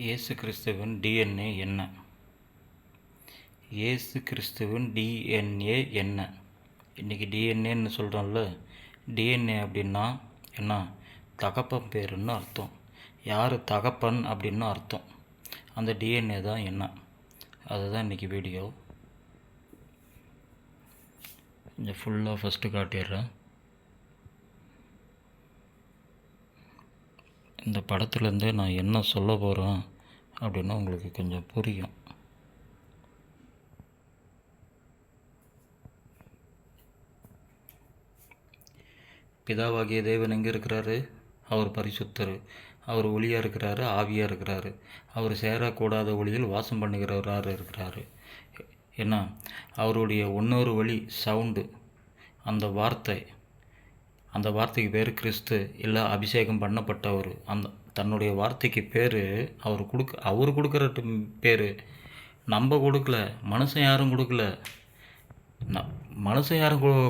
இயேசு கிறிஸ்துவின் டிஎன்ஏ என்ன? இயேசு கிறிஸ்துவின் டிஎன்ஏ என்ன? இன்றைக்கி டிஎன்ஏன்னு சொல்கிறோம்ல, டிஎன்ஏ அப்படின்னா என்ன? தகப்பன் பேருன்னு அர்த்தம். யார் தகப்பன் அப்படின்னு அர்த்தம். அந்த டிஎன்ஏ தான் என்ன? அதுதான் இன்றைக்கி வீடியோ. கொஞ்சம் ஃபுல்லாக ஃபஸ்ட்டு காட்டிடுறேன். இந்த படத்துலேருந்தே நான் என்ன சொல்ல போகிறேன் அப்படின்னு உங்களுக்கு கொஞ்சம் புரியும். பிதாவாகிய தேவன் எங்கே இருக்கிறாரு? அவர் பரிசுத்தர். அவர் ஒளியாக இருக்கிறாரு, ஆவியாக இருக்கிறாரு. அவர் சேரக்கூடாத ஒளியில் வாசம் பண்ணுகிறவராக இருக்கிறாரு. என்ன? அவருடைய இன்னொரு ஒளி சவுண்டு, அந்த வார்த்தைக்கு பேர் கிறிஸ்து, இல்லை அபிஷேகம் பண்ணப்பட்டவர். அந்த தன்னுடைய வார்த்தைக்கு பேர் அவர் கொடுக்குற பேர். நம்ம கொடுக்கல, மனுஷன் யாரும் கொடுக்கல.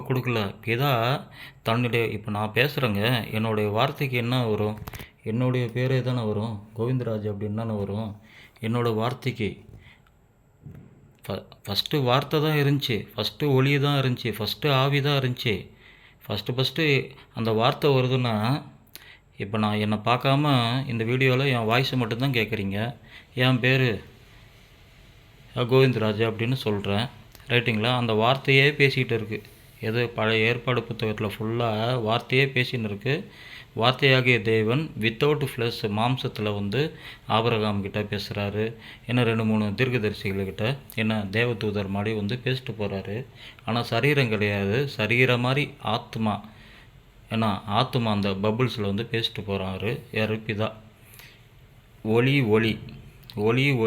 கொடுக்கல. இதா தன்னுடைய இப்போ நான் பேசுகிறேங்க, என்னுடைய வார்த்தைக்கு என்ன வரும்? என்னுடைய பேரே தானே வரும், கோவிந்தராஜ் அப்படின்னு தானே வரும். என்னோடய வார்த்தைக்கு ஃபஸ்ட்டு வார்த்தை தான் இருந்துச்சு, ஃபஸ்ட்டு ஒளி தான் இருந்துச்சு, ஃபஸ்ட்டு ஆவி தான் இருந்துச்சு. ஃபஸ்ட்டு அந்த வார்த்தை வருதுன்னா, இப்போ நான் என்னை பார்க்காம இந்த வீடியோவில் என் வாய்ஸை மட்டும்தான் கேட்குறீங்க. என் பேர் கோவிந்தராஜ் அப்படின்னு சொல்கிறேன், ரைட்டுங்களா? அந்த வார்த்தையே பேசிக்கிட்டு இருக்குது. எது? பழைய ஏற்பாடு புத்தகத்தில் ஃபுல்லாக வார்த்தையே பேசின்னு இருக்குது. வார்த்தையாகிய தேவன் வித்தவுட் ஃப்ளஷ், மாம்சத்தில் ஆபிரகாம் கிட்ட பேசுகிறாரு. என்ன 2-3 தீர்க்கதரிசிகள்கிட்ட என்ன தேவதூதர் மாதிரி பேசிட்டு போகிறாரு. ஆனால் சரீரம் கிடையாது, சரீரம் மாதிரி ஆத்மா. ஏன்னா ஆத்மா அந்த பபுள்ஸில் பேசிட்டு போகிறாரு. யார்? பிதா.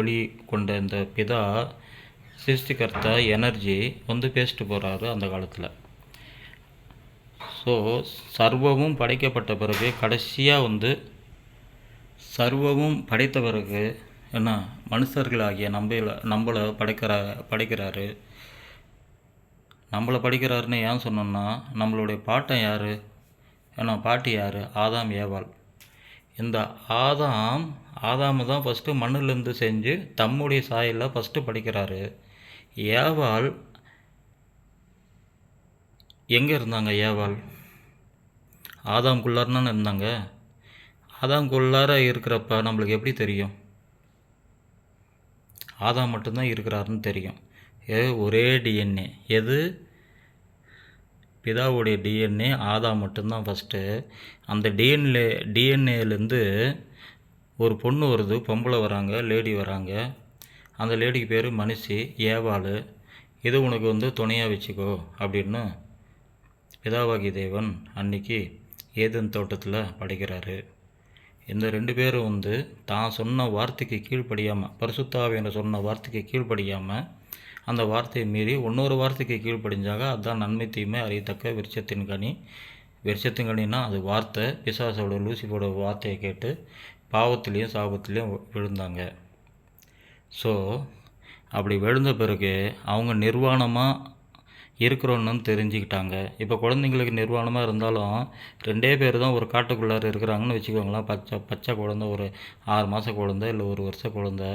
ஒளி கொண்ட இந்த பிதா சிருஷ்டிகர்த்தா எனர்ஜி பேசிட்டு போகிறாரு அந்த காலத்தில். ஸோ சர்வமும் படைக்கப்பட்ட பிறகு கடைசியாக சர்வமும் படைத்த பிறகு என்ன மனுஷர்களாகிய நம்மளை படைக்கிறாரு. நம்மளை படைக்கிறாருன்னு ஏன் சொன்னோன்னா, நம்மளுடைய பாட்டன் யார்? ஏன்னா பாட்டி யார்? ஆதாம் ஏவாள். இந்த ஆதாமை தான் ஃபஸ்ட்டு மண்ணிலேருந்து செஞ்சு தம்முடைய சாயலில் ஃபஸ்ட்டு படைக்கிறாரு. ஏவாள் எங்கே இருந்தாங்க? ஏவாள் ஆதாம்குள்ளாரன்னு இருந்தாங்க. ஆதாம்குள்ளார இருக்கிறப்ப நம்மளுக்கு எப்படி தெரியும் ஆதாம் மட்டும்தான் இருக்கிறாருன்னு தெரியும்? ஒரே டிஎன்ஏ. எது? பிதாவுடைய டிஎன்ஏ ஆதாம் மட்டும்தான் ஃபஸ்ட்டு. அந்த டிஎன்ஏலேருந்து ஒரு பொண்ணு வருது, பொம்பளை வராங்க, லேடி வராங்க. அந்த லேடிக்கு பேர் மனுஷி, ஏவாள். இது உனக்கு துணையாக வச்சுக்கோ அப்படின்னு பிதாவாகி தேவன் அன்னைக்கு ஏதேன் தோட்டத்தில் படைக்கிறாரு. இந்த 2 பேரும் தான் சொன்ன வார்த்தைக்கு கீழ்ப்படியாமல், பரிசுத்த ஆவியானவர் சொன்ன வார்த்தைக்கு கீழ்ப்படியாமல், அந்த வார்த்தையை மீறி இன்னொரு வார்த்தைக்கு கீழ்ப்படிஞ்சாங்க. அதுதான் நன்மை தீமை அறியத்தக்க விருட்சத்தின் கனினா அது வார்த்தை. பிசாசோட லூசிஃபரோட வார்த்தையை கேட்டு பாவத்திலையும் சாபத்திலையும் விழுந்தாங்க. ஸோ அப்படி விழுந்த பிறகு அவங்க நிர்வாணமாக இருக்கிறோன்னு தெரிஞ்சுக்கிட்டாங்க. இப்போ குழந்தைங்களுக்கு நிர்வாணமாக இருந்தாலும் 2 பேர் தான் ஒரு காட்டுக்குள்ளார இருக்கிறாங்கன்னு வச்சுக்கோங்களேன். பச்சை குழந்தை, ஒரு 6 மாத குழந்தை, இல்லை 1 வருஷ குழந்தை.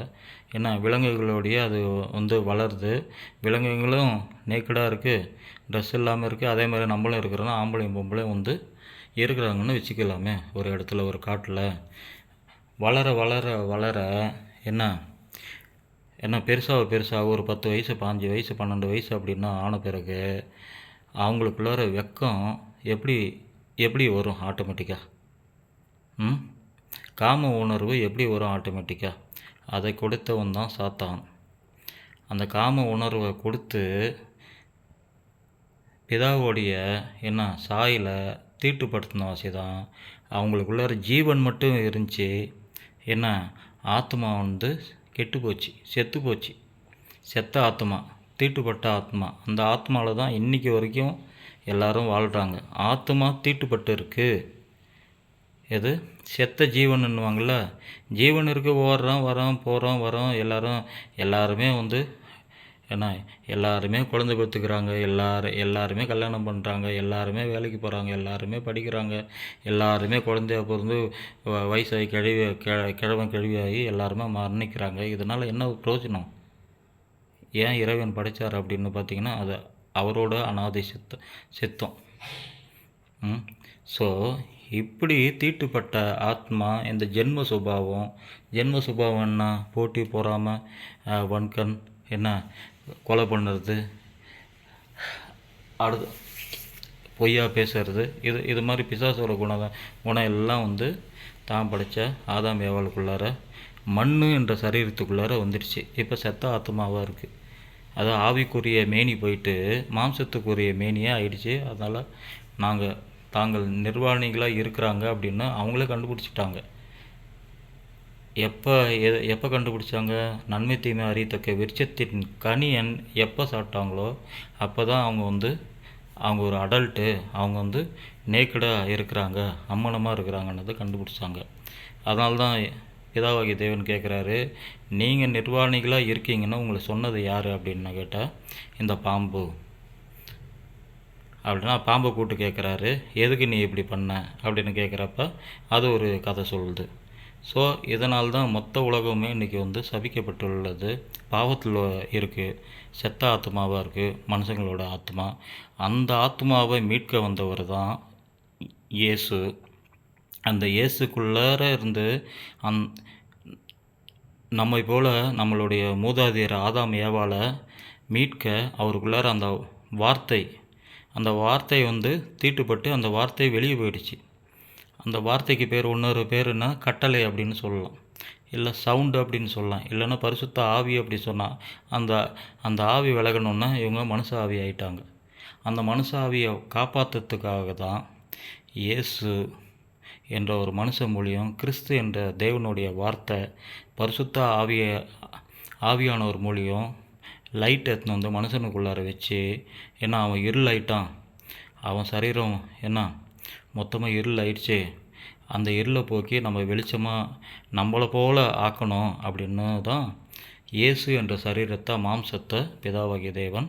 ஏன்னா விலங்குகளோடைய அது வளருது. விலங்குகளும் நேக்கடாக இருக்குது, ட்ரெஸ் இல்லாமல் இருக்குது. அதே மாதிரி நம்மளும் இருக்கிறோன்னா ஆம்பளையும் பொம்பளையும் இருக்கிறாங்கன்னு வச்சுக்கலாமே. ஒரு இடத்துல, ஒரு காட்டில் வளர வளர வளர என்ன பெருசாக ஒரு 10 வயசு, 15 வயசு, 12 வயசு அப்படின்னா ஆன பிறகு அவங்களுக்குள்ளார வெக்கம் எப்படி வரும் ஆட்டோமேட்டிக்காக? காம உணர்வு எப்படி வரும் ஆட்டோமேட்டிக்காக? அதை கொடுத்தவன் தான் சாத்தான். அந்த காம உணர்வை கொடுத்து பிதாவோடைய சாயில் தீட்டுப்படுத்தின வாசி தான். அவங்களுக்குள்ளார ஜீவன் மட்டும் இருந்துச்சு. ஆத்மா கெட்டு போச்சு, செத்து போச்சு. செத்த ஆத்மா, தீட்டுப்பட்ட ஆத்மா. அந்த ஆத்மாவில் தான் இன்றைக்கி வரைக்கும் எல்லோரும் வாழ்கிறாங்க. ஆத்மா தீட்டுப்பட்டு இருக்குது. எது? செத்த ஜீவனுன்னுவாங்கள்ல. ஜீவன் இருக்குது, ஓடுறோம், வரோம், போகிறோம், வரோம். எல்லாருமே ஏன்னா எல்லாருமே குழந்தை பெற்றுக்கிறாங்க, எல்லாருமே கல்யாணம் பண்ணுறாங்க, எல்லாருமே வேலைக்கு போகிறாங்க, எல்லாருமே படிக்கிறாங்க, எல்லாருமே குழந்தைய பிறந்து வயசாகி கிழவன் கிழவியாகி எல்லாருமே மரணிக்கிறாங்க. இதனால் என்ன பிரயோஜனம்? ஏன் இறைவன் படைத்தார் அப்படின்னு பார்த்தீங்கன்னா, அது அவரோட அனாதை சித்தம். ஸோ இப்படி தீட்டுப்பட்ட ஆத்மா இந்த ஜென்ம சுபாவம் என்ன? போட்டி பொறாமை, வன்கண், என்ன கொலை பண்ணுறது, அடுத்து பொய்யா பேசுறது, இது மாதிரி பிசாசோட குணம் எல்லாம் வந்து தான் படைத்த ஆதாம் ஏவாளுக்குள்ளார மண் என்ற சரீரத்துக்குள்ளார வந்துடுச்சு. இப்போ செத்த ஆத்மாவாக இருக்குது. அதாவது ஆவிக்குரிய மேனி போயிட்டு மாம்சத்துக்குரிய மேனியே ஆயிடுச்சு. அதனால் தாங்கள் நிர்வாணிகளாக இருக்கிறாங்க அப்படின்னு அவங்களே கண்டுபிடிச்சிட்டாங்க. எப்போ கண்டுபிடிச்சாங்க? நன்மை தீமை அறியத்தக்க விருட்சத்தின் கனியன் எப்போ சாப்பிட்டாங்களோ அப்போ தான் அவங்க ஒரு அடல்ட்டு, அவங்க வந்து நேக்கடாக இருக்கிறாங்க, அம்மனமாக இருக்கிறாங்கன்னதை கண்டுபிடிச்சாங்க. அதனால தான் பிதாவாகிய தேவன் கேட்குறாரு, நீங்கள் நிர்வாணிகளாக இருக்கீங்கன்னா உங்களை சொன்னது யார் அப்படின்னு கேட்டால் இந்த பாம்பு அப்படின்னா பாம்பை கூப்பிட்டு கேட்குறாரு, எதுக்கு நீ இப்படி பண்ண அப்படின்னு கேட்குறப்ப அது ஒரு கதை சொல்லுது. ஸோ இதனால்தான் மொத்த உலகமே இன்றைக்கி வந்து சபிக்கப்பட்டுள்ளது, பாவத்தில் இருக்குது, செத்த ஆத்மாவாக இருக்குது மனுஷங்களோட ஆத்மா. அந்த ஆத்மாவை மீட்க வந்தவர் தான் இயேசு. அந்த இயேசுக்குள்ளார இருந்து நம்மை போல் நம்மளுடைய மூதாதையர் ஆதாம் ஏவாளை மீட்க அவருக்குள்ளார அந்த வார்த்தை வந்து தீட்டுப்பட்டு அந்த வார்த்தை வெளியே போயிடுச்சு. அந்த வார்த்தைக்கு இன்னொரு பேருன்னா கட்டளை அப்படின்னு சொல்லலாம், இல்லை சவுண்டு அப்படின்னு சொல்லலாம், இல்லைன்னா பரிசுத்த ஆவி அப்படி சொன்னால் அந்த ஆவி விலகணுன்னா இவங்க மனுஷ ஆவி ஆயிட்டாங்க. அந்த மனுஷ ஆவியை காப்பாற்றுறதுக்காக தான் இயேசு என்ற ஒரு மனுஷ மூலியம், கிறிஸ்து என்ற தேவனுடைய வார்த்தை, பரிசுத்த ஆவியானவர் மூலியம் லைட் எடுத்துன்னு வந்து மனுஷனுக்குள்ளார வச்சு, ஏன்னா அவன் இருளாயிட்டான், அவன் சரீரம் என்ன மொத்தமாக இருள் ஆயிடுச்சு, அந்த இருளை போக்கி நம்ம வெளிச்சமாக நம்மளை போல் ஆக்கணும் அப்படின்னு தான் இயேசு என்ற சரீரத்தை, மாம்சத்தை பிதாவாகிய தேவன்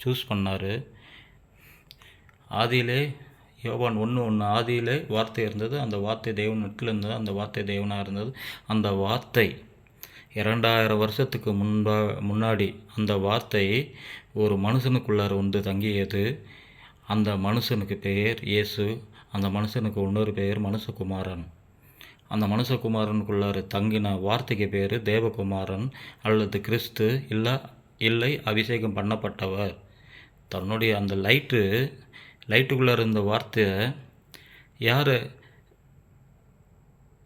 சூஸ் பண்ணார். ஆதியிலே யோவான் 1:1 ஆதியிலே வார்த்தை இருந்தது, அந்த வார்த்தை தேவனிடத்தில் இருந்தது, அந்த வார்த்தை தேவனாக இருந்தது. அந்த வார்த்தை 2000 வருஷத்துக்கு முன்னாடி அந்த வார்த்தை ஒரு மனுஷனுக்குள்ளார வந்து தங்கியது. அந்த மனுஷனுக்கு பெயர் இயேசு. அந்த மனுஷனுக்கு இன்னொரு பெயர் மனுஷகுமாரன். அந்த மனுஷகுமாரனுக்குள்ளார தங்கின வார்த்தைக்கு பேர் தேவகுமாரன் அல்லது கிறிஸ்து, இல்லை அபிஷேகம் பண்ணப்பட்டவர். தன்னுடைய அந்த லைட்டுக்குள்ளே இருந்த வார்த்தையை யார்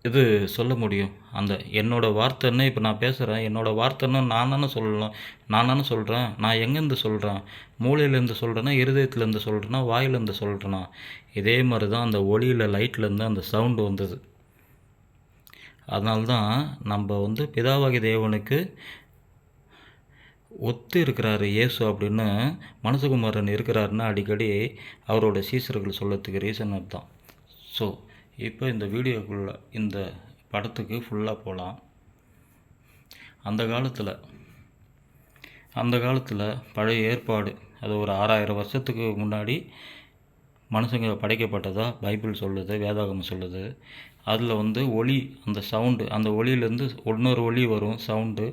இது சொல்ல முடியும்? அந்த என்னோடய வார்த்தைன்னு இப்போ நான் பேசுகிறேன், என்னோடய வார்த்தைன்னு நான் தானே சொல்கிறேன். நான் எங்கேருந்து சொல்கிறேன்? மூளையிலேருந்து சொல்கிறேன்னா, இருதயத்துலேருந்து சொல்கிறேன்னா, வாயிலேருந்து சொல்கிறேன்னா? இதே மாதிரி தான் அந்த ஒளியில் லைட்லேருந்து அந்த சவுண்டு வந்தது. அதனால்தான் நம்ம வந்து பிதாவாகிய தேவனுக்கு ஒத்து இருக்கிறாரு இயேசு அப்படின்னு மனுஷகுமாரன் இருக்கிறாருன்னு அடிக்கடி அவரோட சீசர்கள் சொல்லத்துக்கு ரீசன் அதுதான். ஸோ இப்போ இந்த வீடியோக்குள்ளே இந்த படத்துக்கு ஃபுல்லாக போகலாம். அந்த காலத்தில் பழைய ஏற்பாடு, அது ஒரு 6000 வருஷத்துக்கு முன்னாடி மனுஷங்க படைக்கப்பட்டதாக பைபிள் சொல்லுது, வேதாகமம் சொல்லுது. அதில் வந்து ஒளி, அந்த சவுண்டு, அந்த ஒளியிலேருந்து இன்னொரு ஒளி வரும் சவுண்டு.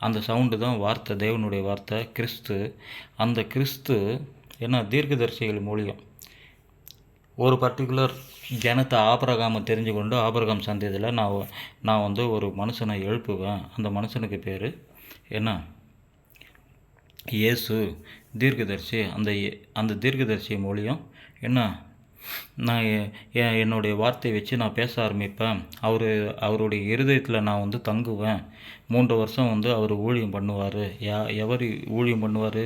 அந்த சவுண்டு தான் வார்த்தை, தேவனுடைய வார்த்தை கிறிஸ்து. அந்த கிறிஸ்து என்ன தீர்க்கதரிசிகள் மூலியம் ஒரு பர்டிகுலர் ஜனத்தை ஆபிரகாமை தெரிஞ்சு கொண்டு ஆபிரகாம் சந்ததியில் நான் வந்து ஒரு மனுஷனை எழுப்புவேன். அந்த மனுஷனுக்கு பேர் என்ன? இயேசு தீர்க்கதரிசி. அந்த தீர்க்கதரிசி மூலியம் என்ன, நான் என்னுடைய வார்த்தையை வச்சு நான் பேச ஆரம்பிப்பேன். அவருடைய இருதயத்தில் நான் வந்து தங்குவேன். 3 வருஷம் வந்து அவர் ஊழியம் பண்ணுவார். எவர் ஊழியம் பண்ணுவார்?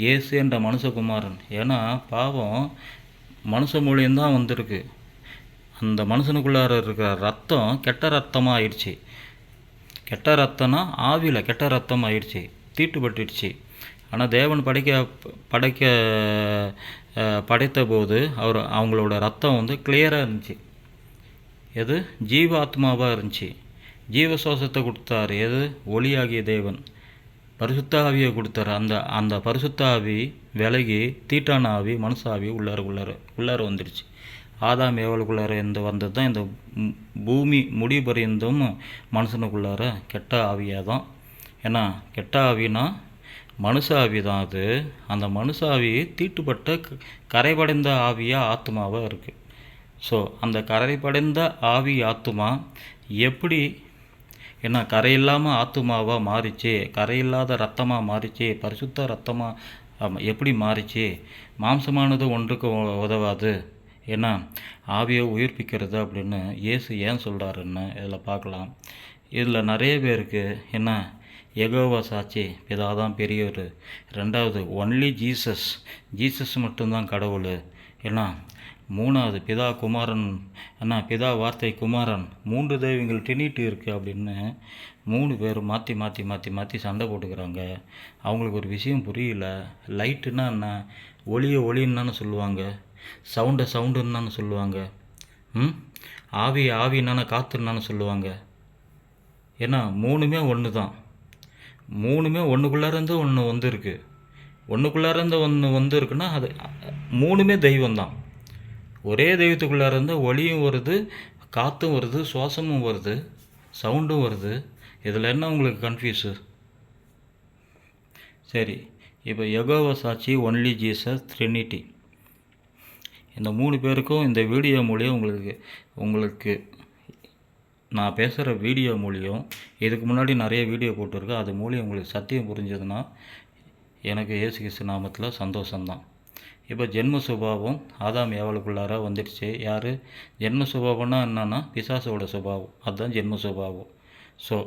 இயேசு என்ற மனுஷகுமாரன். ஏன்னா பாவம் மனுஷ மூலியம்தான் வந்திருக்கு. அந்த மனுஷனுக்குள்ளார இருக்கிற ரத்தம் கெட்ட ரத்தமாக ஆயிடுச்சு. கெட்ட ரத்தம்னா ஆவியில் கெட்ட ரத்தம் ஆயிடுச்சு, தீட்டுப்பட்டுடுச்சு. ஆனால் தேவன் படைத்த போது அவங்களோட ரத்தம் வந்து கிளியராக இருந்துச்சு. எது? ஜீவாத்மாவாக இருந்துச்சு. ஜீவ சுவாசத்தை கொடுத்தாரு. எது? ஒளியாகிய தேவன், பரிசுத்த ஆவியை கொடுத்தாரு. அந்த அந்த பரிசுத்த ஆவி விலகி தீட்டான ஆவி மனுஷாவி உள்ளார வந்துடுச்சு. ஆதாம் ஏவலுக்குள்ளார வந்தது தான் இந்த பூமி முடிபறிந்தும் மனுஷனுக்குள்ளார கெட்ட ஆவியாக தான். ஏன்னா கெட்ட ஆவினா மனுஷ ஆவி தான் அது. அந்த மனுஷ ஆவி தீட்டுப்பட்ட கரைபடைந்த ஆவியாக ஆத்மாவாக இருக்குது. ஸோ அந்த கரைபடைந்த ஆவி ஆத்மா எப்படி ஏன்னா கரையில்லாமல் ஆத்துமாவாக மாறிச்சு, கரையில்லாத ரத்தமாக மாறிச்சு, பரிசுத்த ரத்தமாக எப்படி மாறிச்சு? மாம்சமானது ஒன்றுக்கு உதவாது, ஏன்னா ஆவியை உயிர்ப்பிக்கிறது அப்படின்னு இயேசு ஏன் சொல்கிறாருன்னு இதில் பார்க்கலாம். இதில் நிறைய பேருக்கு என்ன யெகோவா சாட்சி பிதா தான் பெரியவர், ரெண்டாவது ஒன்லி ஜீசஸ் மட்டும்தான் கடவுள், ஏன்னா மூணாவது பிதா குமாரன், அண்ணா பிதா வார்த்தை குமாரன், 3 தெய்வங்கள் ட்ரினிட்டி இருக்குது அப்படின்னு 3 பேர் மாற்றி மாற்றி மாற்றி மாற்றி சண்டை போட்டுக்கிறாங்க. அவங்களுக்கு ஒரு விஷயம் புரியல. லைட்டுன்னா என்ன, ஒளின்னு தானே சொல்லுவாங்க, சவுண்டுன்னு தானே சொல்லுவாங்க, ஆவின்னு காற்றுன்னு சொல்லுவாங்க. ஏன்னா 3மே ஒன்று தான், 3மே ஒன்றுக்குள்ளாரந்து ஒன்று வந்து இருக்குது, ஒன்றுக்குள்ளாரந்து ஒன்று வந்து இருக்குன்னா அது 3மே தெய்வம் தான். ஒரே தெய்வத்துக்குள்ளார ஒளியும் வருது, காற்றும் வருது, சுவாசமும் வருது, சவுண்டும் வருது. இதில் என்ன உங்களுக்கு கன்ஃபியூஸு? சரி, இப்போ யெகோவா சாட்சி, ஒன்லி ஜீசஸ், ட்ரினிட்டி, இந்த 3 பேருக்கும் இந்த வீடியோ மூலியம் உங்களுக்கு நான் பேசுகிற வீடியோ மூலியம், இதுக்கு முன்னாடி நிறைய வீடியோ போட்டிருக்கேன், அது மூலியம் உங்களுக்கு சத்தியம் புரிஞ்சதுன்னா எனக்கு இயேசு கிறிஸ்து நாமத்தில் சந்தோஷம்தான். இப்போ ஜென்ம சுபாவம் ஆதாம் ஏவலுக்குள்ளார வந்துடுச்சு. யார் ஜென்ம சுபாவம்னா என்னன்னா பிசாசோட சுபாவம், அதுதான் ஜென்ம சுபாவம். ஸோ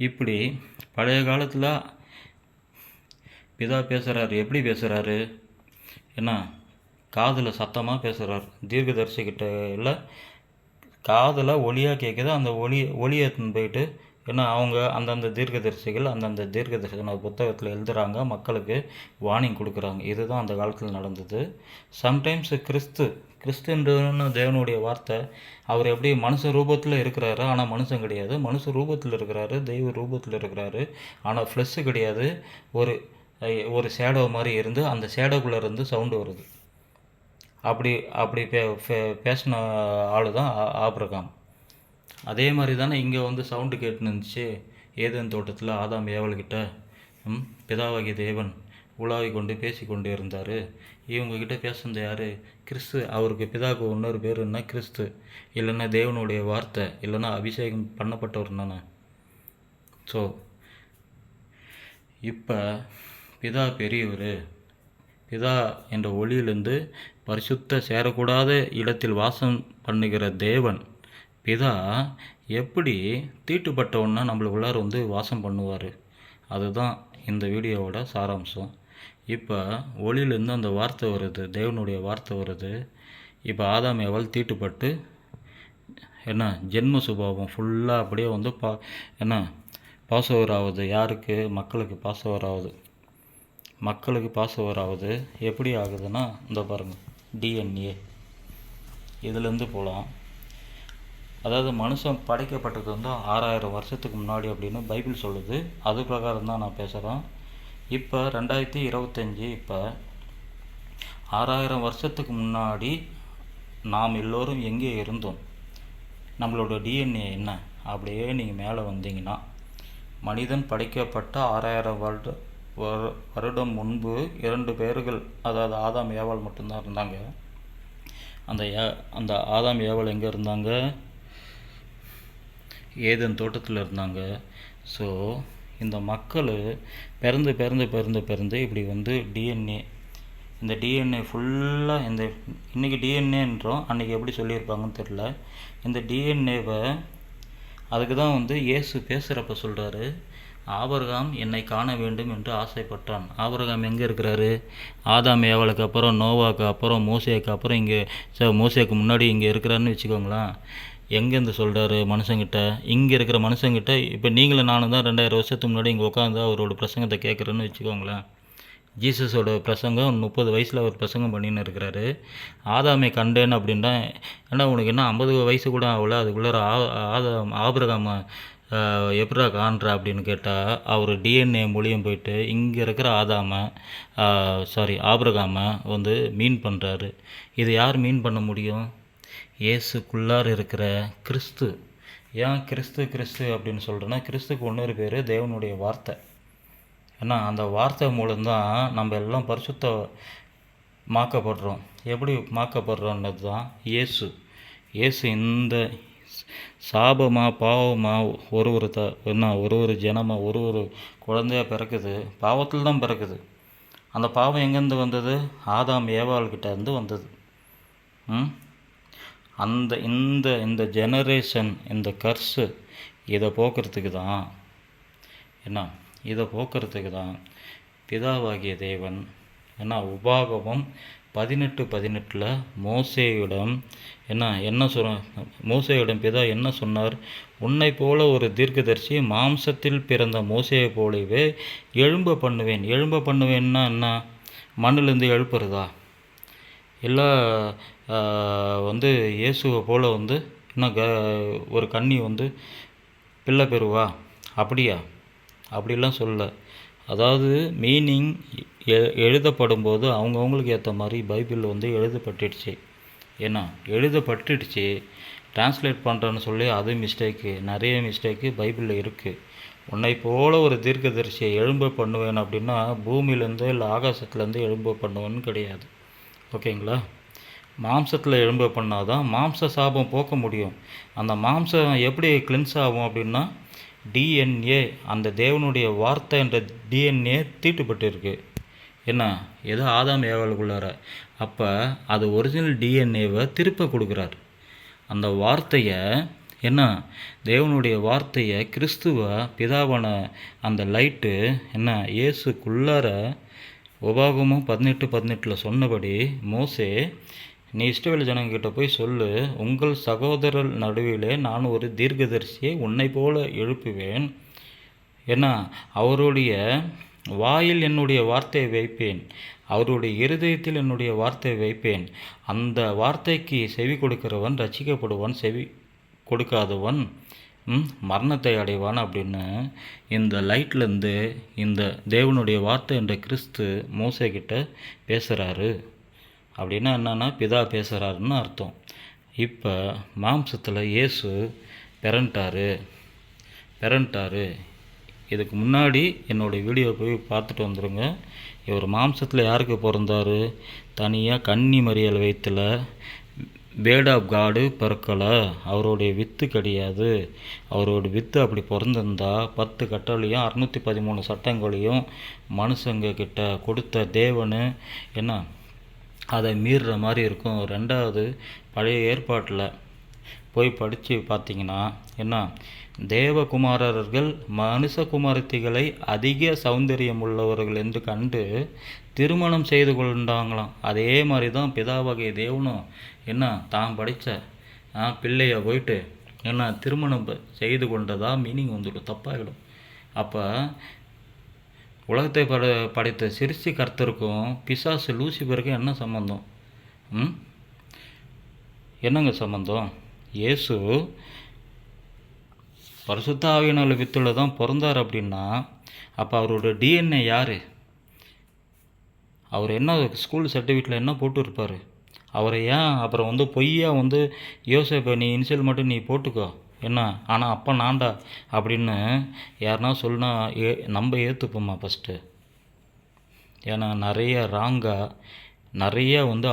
இப்படி பழைய காலத்தில் பிதா பேசுகிறாரு. எப்படி பேசுகிறாரு? ஏன்னா காதில் சத்தமாக பேசுகிறார். தீர்க்கதரிசிக்கிட்ட இல்லை, காதில் ஒளியாக கேட்குது. அந்த ஒளியை போயிட்டு ஏன்னா அவங்க அந்தந்த தீர்க்கதரிசிகள் அந்தந்த தீர்க்கதரிசன புத்தகத்தில் எழுதுகிறாங்க, மக்களுக்கு வார்னிங் கொடுக்குறாங்க. இதுதான் அந்த காலத்தில் நடந்தது. சம்டைம்ஸ் கிறிஸ்துன்றன்னு தேவனுடைய வார்த்தை, அவர் எப்படி மனுஷ ரூபத்தில் இருக்கிறாரு, ஆனால் மனுஷன் கிடையாது. மனுஷ ரூபத்தில் இருக்கிறாரு, தெய்வ ரூபத்தில் இருக்கிறாரு, ஆனால் ஃப்ளெஷ்ஷு கிடையாது. ஒரு ஷேடோ மாதிரி இருந்து அந்த ஷேடோக்குள்ளே இருந்து சவுண்டு வருது. அப்படி பேசின ஆள் தான் ஆபிரகாம். அதே மாதிரி தானே இங்கே சவுண்டு கேட்டுன்னு இருந்துச்சு ஏதேன் தோட்டத்தில் ஆதாம் ஏவல்கிட்ட. பிதாவாகிய தேவன் உலாவி கொண்டு பேசி கொண்டு இருந்தார். இவங்கக்கிட்ட பேசுனது யார்? கிறிஸ்து. அவருக்கு பிதாவுக்கு இன்னொரு பேர் என்ன? கிறிஸ்து, இல்லைன்னா தேவனுடைய வார்த்தை, இல்லைன்னா அபிஷேகம் பண்ணப்பட்டவர் தானே. ஸோ இப்போ பிதா பெரியவர். பிதா என்ற ஒளியிலிருந்து பரிசுத்த சேரக்கூடாத இடத்தில் வாசம் பண்ணுகிற தேவன் பிதா எப்படி தீட்டுப்பட்டவன்னா நம்மளுக்குள்ளார வாசம் பண்ணுவார். அதுதான் இந்த வீடியோவோட சாராம்சம். இப்போ ஒளியிலேருந்து அந்த வார்த்தை வருது, தேவனுடைய வார்த்தை வருது. இப்போ ஆதாம் ஏவாள் தீட்டுப்பட்டு என்ன ஜென்ம சுபாவம் ஃபுல்லாக அப்படியே என்ன பாஸ்ஓவர் ஆகுது. யாருக்கு? மக்களுக்கு பாஸ்ஓவர் ஆகுது. மக்களுக்கு பாஸ்ஓவர் ஆகுது. எப்படி ஆகுதுன்னா இந்த பாருங்கள், டிஎன்ஏ இதுலேருந்து போகலாம். அதாவது மனுஷன் படைக்கப்பட்டது 6000 வருஷத்துக்கு முன்னாடி அப்படின்னு பைபிள் சொல்லுது. அது பிரகாரம் தான் நான் பேசுகிறேன். இப்போ 2025, இப்போ 6000 வருஷத்துக்கு முன்னாடி நாம் எல்லோரும் எங்கே இருந்தோம், நம்மளோட டிஎன்ஏ என்ன, அப்படியே நீங்கள் மேலே வந்தீங்கன்னா மனிதன் படைக்கப்பட்ட 6000 வருடம் முன்பு 2 பேர்கள், அதாவது ஆதாம் ஏவாள் மட்டும்தான் இருந்தாங்க. அந்த ஆதாம் ஏவாள் எங்கே இருந்தாங்க? ஏதேன் தோட்டத்தில் இருந்தாங்க. ஸோ இந்த மக்கள் பிறந்து இப்படி டிஎன்ஏ, இந்த டிஎன்ஏ ஃபுல்லாக இன்றைக்கி டிஎன்ஏன்றோம், அன்றைக்கி எப்படி சொல்லியிருப்பாங்கன்னு தெரில. இந்த டிஎன்ஏவை அதுக்கு தான் இயேசு பேசுகிறப்ப சொல்கிறாரு, ஆபிரகாம் என்னை காண வேண்டும் என்று ஆசைப்பட்டான். ஆபிரகாம் எங்கே இருக்கிறாரு? ஆதாம் ஏவாளுக்கு அப்புறம், நோவாக்கு அப்புறம், மோசேக்கு அப்புறம் இங்கே மோசேக்கு முன்னாடி இங்கே இருக்கிறாருன்னு வச்சுக்கோங்களேன். எங்கேருந்து சொல்கிறாரு? மனுஷங்கிட்ட. இங்கே இருக்கிற மனுஷங்கிட்ட. இப்போ நீங்களும் நானும் தான் 2000 வருஷத்துக்கு முன்னாடி இங்கே உட்காந்து அவரோட பிரசங்கத்தை கேட்குறேன்னு வச்சுக்கோங்களேன். ஜீசஸோட பிரசங்கம் 30 வயசில் அவர் பிரசங்கம் பண்ணின்னு இருக்கிறாரு. ஆதாமை கண்டேன் அப்படின்னா, ஏன்னா உனக்கு என்ன 50 வயசு கூட ஆகல, அதுக்குள்ளே ஆபிரகாம் எப்படிடா காண்றா அப்படின்னு கேட்டால் அவர் டிஎன்ஏ மூலியம் போயிட்டு இங்கே இருக்கிற ஆபிரகாமை வந்து மீன் பண்ணுறாரு. இது யார் மீன் பண்ண முடியும்? இயேசுக்குள்ளார இருக்கிற கிறிஸ்து. ஏன் கிறிஸ்து கிறிஸ்து அப்படின்னு சொல்கிறேன்னா, கிறிஸ்துக்கு இன்னொரு பேர் தேவனுடைய வார்த்தை. ஏன்னா அந்த வார்த்தை மூலம்தான் நம்ம எல்லாம் பரிசுத்த மாக்கப்படுறோம். எப்படி மாக்கப்படுறோன்றது தான் இயேசு. இந்த சாபமாக பாவமாக ஒரு ஜனமாக ஒரு குழந்தையாக பிறக்குது, பாவத்தில் தான் பிறக்குது. அந்த பாவம் எங்கேருந்து வந்தது? ஆதாம் ஏவாள்கிட்ட இருந்து வந்தது. அந்த இந்த ஜெனரேஷன், இந்த கர்ஸு இதை போக்குறதுக்கு தான் பிதாவாகிய தேவன் உபாகமம் 18:18 மோசேயிடம் பிதா என்ன சொன்னார்? உன்னை போல ஒரு தீர்க்கதரிசி மாம்சத்தில் பிறந்த மோசேயை போலவே எழும்ப பண்ணுவேன்னா என்ன? மண்ணிலேருந்து எழுப்புறதா? இல்லை இயேசுவை போல் ஒரு கன்னி பிள்ளை பெறுவா? அப்படிலாம் சொல்ல. அதாவது மீனிங் எழுதப்படும் போது அவங்கவுங்களுக்கு ஏற்ற மாதிரி பைபிள் எழுதப்பட்டுடுச்சு. எழுதப்பட்டுடுச்சு. டிரான்ஸ்லேட் பண்ணுறேன்னு சொல்லி அது நிறைய மிஸ்டேக்கு பைபிளில் இருக்குது. உன்னை போல் ஒரு தீர்க்கதரிசியை எழும்ப பண்ணுவேன் அப்படின்னா பூமியிலேருந்து இல்லை ஆகாசத்துலேருந்து எழும்ப பண்ணுவேன்னு கிடையாது. ஓகேங்களா? மாம்சத்தில் எழும்ப பண்ணால் தான் மாம்ச சாபம் போக்க முடியும். அந்த மாம்சம் எப்படி கிளென்ஸ் ஆகும் அப்படின்னா, டிஎன்ஏ, அந்த தேவனுடைய வார்த்தை என்ற டிஎன்ஏ தீட்டுப்பட்டு இருக்குது. ஏதோ ஆதாம் ஏவாளுக்குள்ளார. அப்போ அது ஒரிஜினல் டிஎன்ஏவை திருப்ப கொடுக்குறார். அந்த வார்த்தையை தேவனுடைய வார்த்தையை கிறிஸ்துவ பிதாவான அந்த லைட்டு இயேசுக்குள்ளார உபாகமம் 18:18 சொன்னபடி மோசே, நீ இஸ்ரவேல் ஜனங்கிட்ட போய் சொல்லு, உங்கள் சகோதரர் நடுவிலே நான் ஒரு தீர்க்கதரிசியை உன்னை போல எழுப்புவேன். அவருடைய வாயில் என்னுடைய வார்த்தையை வைப்பேன், அவருடைய இருதயத்தில் என்னுடைய வார்த்தையை வைப்பேன். அந்த வார்த்தைக்கு செவி கொடுக்கிறவன் ரட்சிக்கப்படுவான், செவி கொடுக்காதவன் மரணத்தை அடைவான் அப்படின்னு இந்த லைட்லேருந்து இந்த தேவனுடைய வார்த்தை என்ற கிறிஸ்து மோசேக்கிட்ட பேசுகிறாரு. அப்படின்னா என்னன்னா பிதா பேசுகிறாருன்னு அர்த்தம். இப்போ மாம்சத்தில் இயேசு பிறன்ட்டாரு. இதுக்கு முன்னாடி என்னுடைய வீடியோ போய் பார்த்துட்டு வந்துடுங்க. இவர் மாம்சத்தில் யாருக்கு பிறந்தார்? தனியாக கன்னி மரியாள் வயிற்றில் பேர்ட் ஆஃப் காடு பிறக்கலை. அவருடைய வித்து கிடையாது. அவரோட வித்து அப்படி பிறந்திருந்தா 10 கட்டளையும் 613 சட்டங்களையும் மனுஷங்க கிட்ட கொடுத்த தேவனு அதை மீறுற மாதிரி இருக்கும். 2வது பழைய ஏற்பாட்டில் போய் படித்து பார்த்தீங்கன்னா தேவகுமாரர்கள் மனுஷகுமாரத்திகளை அதிக சௌந்தரியம் உள்ளவர்கள் என்று கண்டு திருமணம் செய்து கொண்டாங்களாம். அதே மாதிரி தான் பிதாவாகிய தேவனும் தான் படித்த பிள்ளையை போயிட்டு திருமணம் செய்து கொண்டதா மீனிங் தப்பாகிடும். அப்போ உலகத்தை படைத்த சிருஷ்டி கர்த்தருக்கும் பிசாசு லூசிபருக்கும் என்ன சம்பந்தம்? என்னங்க சம்பந்தம்? இயேசு பரிசுத்த ஆவியினால் வித்தில் தான் பிறந்தார் அப்படின்னா அப்போ அவரோட டிஎன்ஏ யார்? அவர் என்ன ஸ்கூல் சர்டிஃபிகேட்டில் என்ன போட்டு இருப்பார்? அவரை ஏன் அப்புறம் பொய்யா யோசேப்பை நீ இனிஷியல் மட்டும் நீ போட்டுக்கோ ஆனால் அப்போ நான்டா அப்படின்னு யாருன்னா சொல்லுனா நம்ம ஏற்றுப்போமா ஃபஸ்ட்டு? ஏன்னா நிறைய